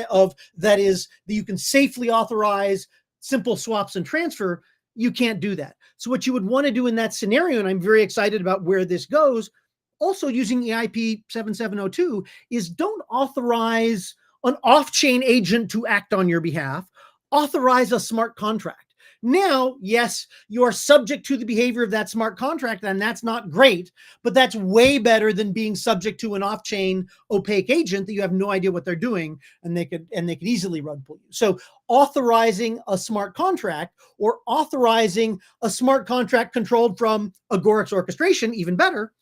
Speaker 2: that is that you can safely authorize simple swaps and transfer. You can't do that. So what you would want to do in that scenario, and I'm very excited about where this goes, also using EIP 7702, is don't authorize an off-chain agent to act on your behalf. Authorize a smart contract. Now, yes, you are subject to the behavior of that smart contract, and that's not great, but that's way better than being subject to an off-chain opaque agent that you have no idea what they're doing, and they could easily rug pull you. So authorizing a smart contract, or authorizing a smart contract controlled from Agoric's orchestration, even better,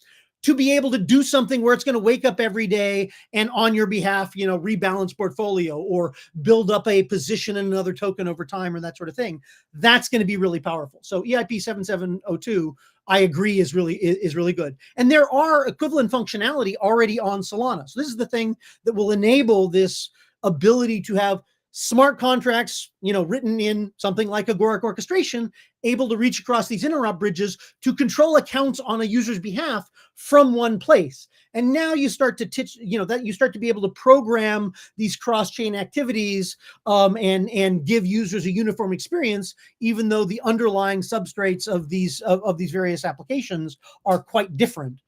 Speaker 2: to be able to do something where it's going to wake up every day and on your behalf, rebalance portfolio or build up a position in another token over time or that sort of thing. That's going to be really powerful. So EIP 7702, I agree, is really good. And there are equivalent functionality already on Solana. So this is the thing that will enable this ability to have smart contracts, written in something like Agoric orchestration, able to reach across these interop bridges to control accounts on a user's behalf from one place. And now you start to you start to be able to program these cross-chain activities and give users a uniform experience, even though the underlying substrates of these various applications are quite different.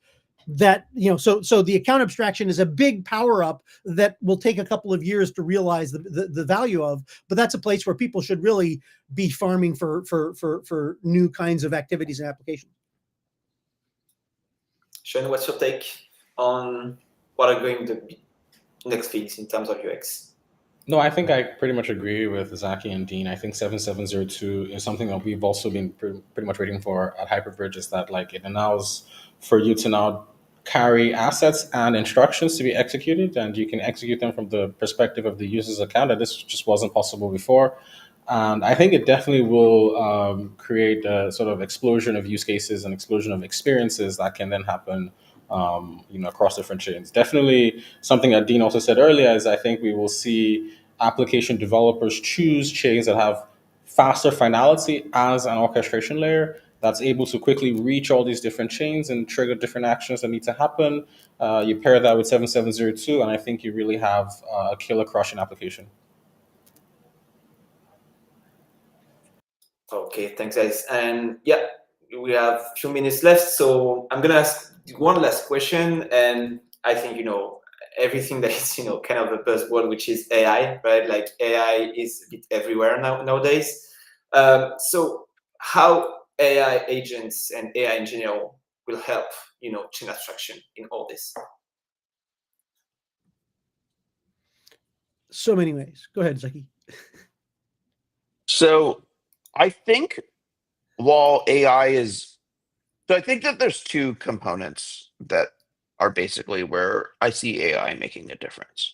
Speaker 2: So the account abstraction is a big power up that will take a couple of years to realize the value of, but that's a place where people should really be farming for new kinds of activities and applications.
Speaker 1: Sean, what's your take on what are going to be next things in terms of UX?
Speaker 3: No, I think I pretty much agree with Zaki and Dean. I think 7702 is something that we've also been pretty much waiting for at Hyperbridge, is that it allows for you to now carry assets and instructions to be executed, and you can execute them from the perspective of the user's account, and this just wasn't possible before. And I think it definitely will create a sort of explosion of use cases and explosion of experiences that can then happen across different chains. Definitely something that Dean also said earlier is I think we will see application developers choose chains that have faster finality as an orchestration layer that's able to quickly reach all these different chains and trigger different actions that need to happen. You pair that with 7702, and I think you really have a killer crushing application.
Speaker 1: Okay, thanks, guys. And yeah, we have a few minutes left, so I'm gonna ask one last question. And I think everything that is kind of a buzzword, which is AI, right? Like AI is a bit everywhere nowadays. So how AI agents and AI in general will help chain abstraction in all this?
Speaker 2: So many ways. Go ahead, Zaki.
Speaker 4: So I think while AI is, so I think that there's two components that are basically where I see AI making a difference.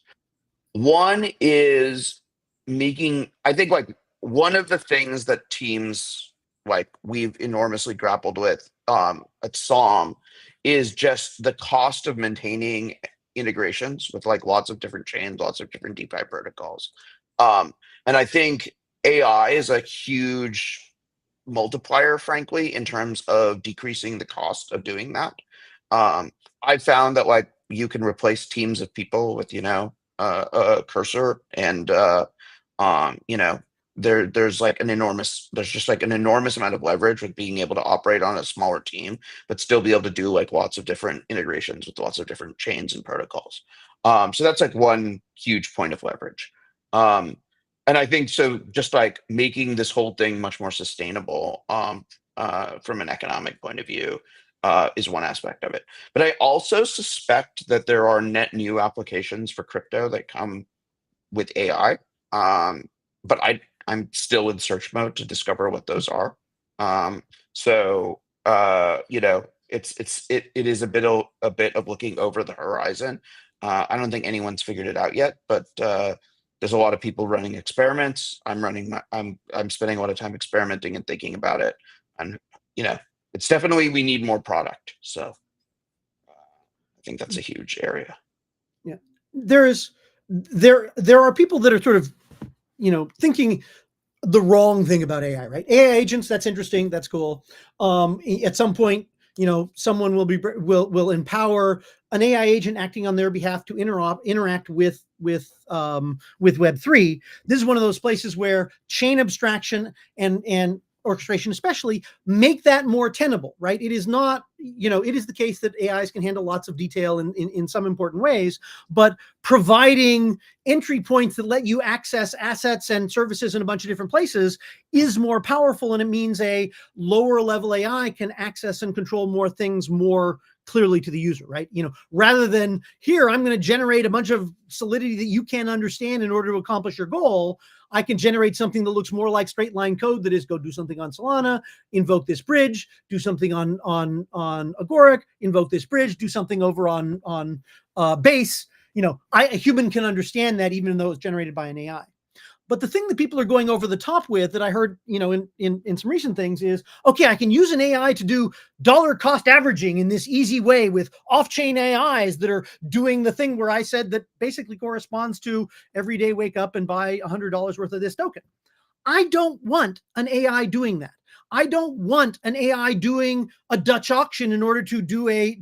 Speaker 4: One is I think one of the things that teams we've enormously grappled with at SOM is just the cost of maintaining integrations with lots of different chains, lots of different DeFi protocols. And I think AI is a huge multiplier, frankly, in terms of decreasing the cost of doing that. I found that you can replace teams of people with a cursor, and there's just an enormous amount of leverage with being able to operate on a smaller team, but still be able to do lots of different integrations with lots of different chains and protocols. So that's one huge point of leverage. And I think so just making this whole thing much more sustainable from an economic point of view is one aspect of it. But I also suspect that there are net new applications for crypto that come with AI. But I'm still in search mode to discover what those are. So it is a bit of looking over the horizon. I don't think anyone's figured it out yet, but there's a lot of people running experiments. I'm spending a lot of time experimenting and thinking about it. And it's definitely, we need more product. So I think that's a huge area.
Speaker 2: Yeah, there are people that are sort of thinking the wrong thing about AI, right? AI agents, that's interesting, that's cool. At some point, someone will empower an AI agent acting on their behalf to interact with Web3. This is one of those places where chain abstraction and orchestration especially make that more tenable, right? It is not, it is the case that AIs can handle lots of detail in some important ways, but providing entry points that let you access assets and services in a bunch of different places is more powerful. And it means a lower level AI can access and control more things more clearly to the user, right? Rather than here, I'm going to generate a bunch of solidity that you can't understand in order to accomplish your goal. I can generate something that looks more like straight line code. That is, go do something on Solana, invoke this bridge, do something on Agoric, invoke this bridge, do something over on Base. A human can understand that even though it's generated by an AI. But the thing that people are going over the top with that I heard, in some recent things is, okay, I can use an AI to do dollar cost averaging in this easy way with off-chain AIs that are doing the thing where I said that basically corresponds to every day wake up and buy $100 worth of this token. I don't want an AI doing that. I don't want an AI doing a Dutch auction in order to do a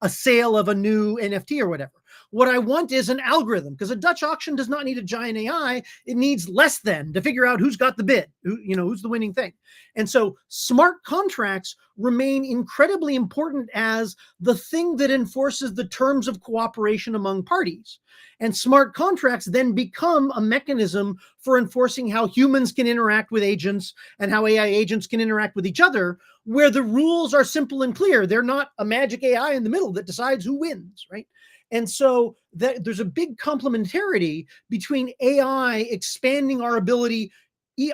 Speaker 2: sale of a new NFT or whatever. What I want is an algorithm, because a Dutch auction does not need a giant AI. It needs less than to figure out who's got the bid, who's the winning thing. And so smart contracts remain incredibly important as the thing that enforces the terms of cooperation among parties. And smart contracts then become a mechanism for enforcing how humans can interact with agents and how AI agents can interact with each other, where the rules are simple and clear. They're not a magic AI in the middle that decides who wins, right? And so there's a big complementarity between AI expanding our ability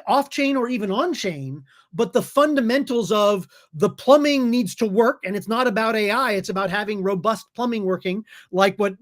Speaker 2: off-chain or even on-chain, but the fundamentals of the plumbing needs to work, and it's not about AI, it's about having robust plumbing working, like what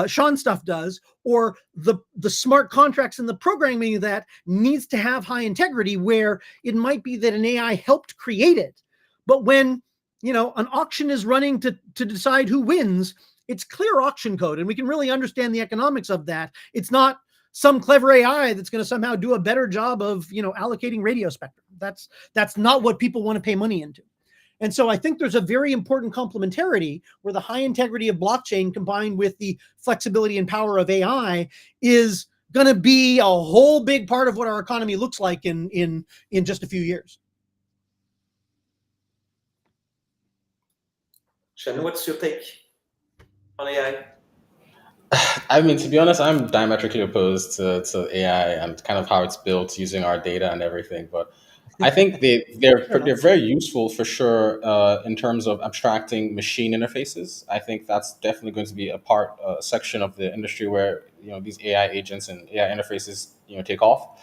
Speaker 2: Sean stuff does, or the smart contracts and the programming of that needs to have high integrity, where it might be that an AI helped create it, but when an auction is running to decide who wins, it's clear auction code, and we can really understand the economics of that. It's not some clever AI that's going to somehow do a better job of allocating radio spectrum. That's not what people want to pay money into. And so I think there's a very important complementarity where the high integrity of blockchain combined with the flexibility and power of AI is going to be a whole big part of what our economy looks like in just a few years.
Speaker 1: Shannon, what's your take on AI?
Speaker 3: I mean, to be honest, I'm diametrically opposed to AI and kind of how it's built using our data and everything. But I think they're very useful for sure in terms of abstracting machine interfaces. I think that's definitely going to be a section of the industry where these AI agents and AI interfaces take off.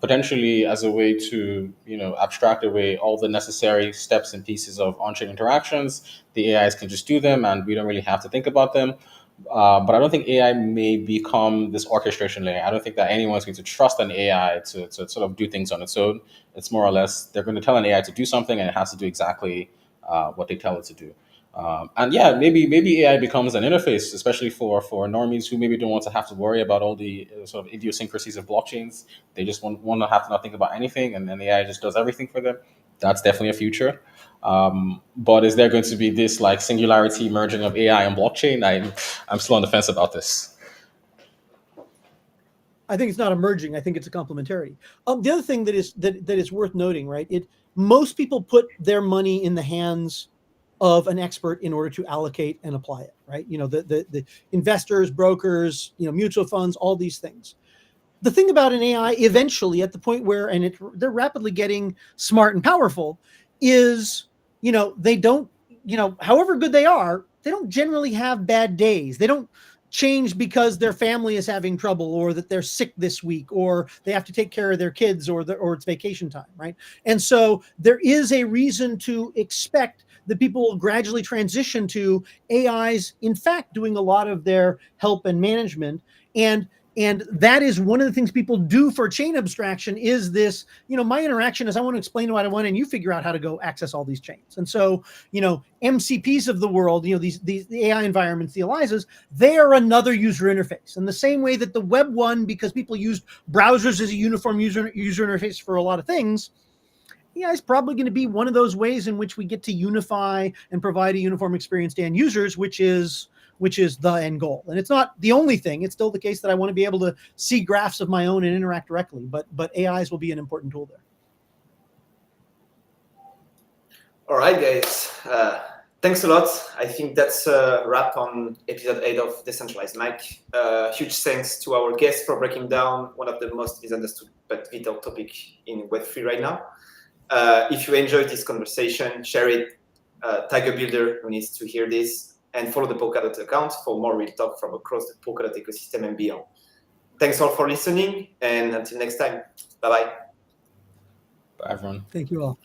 Speaker 3: Potentially as a way to abstract away all the necessary steps and pieces of on-chain interactions. The AIs can just do them, and we don't really have to think about them. But I don't think AI may become this orchestration layer. I don't think that anyone's going to trust an AI to sort of do things on its own. It's more or less they're going to tell an AI to do something, and it has to do exactly what they tell it to do. And yeah, maybe AI becomes an interface, especially for normies who maybe don't want to have to worry about all the sort of idiosyncrasies of blockchains. They just want to have to not think about anything, and then AI just does everything for them. That's definitely a future. But is there going to be this like singularity merging of AI and blockchain? I'm still on the fence about this.
Speaker 2: I think it's not emerging. I think it's a complementarity. The other thing that is worth noting, right? Most people put their money in the hands of an expert in order to allocate and apply it, right? The investors, brokers, mutual funds, all these things. The thing about an AI, eventually, at the point where, they're rapidly getting smart and powerful, is they don't, however good they are, they don't generally have bad days. They don't change because their family is having trouble, or that they're sick this week, or they have to take care of their kids, or it's vacation time, right? And so there is a reason to expect that people will gradually transition to AIs, in fact, doing a lot of their help and management. And that is one of the things people do for chain abstraction is this, my interaction is I want to explain what I want and you figure out how to go access all these chains. And so, MCPs of the world, the AI environments, the ELIZAs, they are another user interface. In the same way that the Web 1, because people used browsers as a uniform user interface for a lot of things, yeah, it's probably going to be one of those ways in which we get to unify and provide a uniform experience to end users, which is the end goal. And it's not the only thing. It's still the case that I want to be able to see graphs of my own and interact directly, but AIs will be an important tool there.
Speaker 1: All right, guys. Thanks a lot. I think that's a wrap on episode 8 of Decentralized Mike. Huge thanks to our guests for breaking down one of the most misunderstood but vital topic in Web3 right now. If you enjoyed this conversation, share it, tag a builder who needs to hear this, and follow the Polkadot account for more real talk from across the Polkadot ecosystem and beyond. Thanks all for listening, and until next time, bye-bye.
Speaker 3: Bye, everyone.
Speaker 2: Thank you all.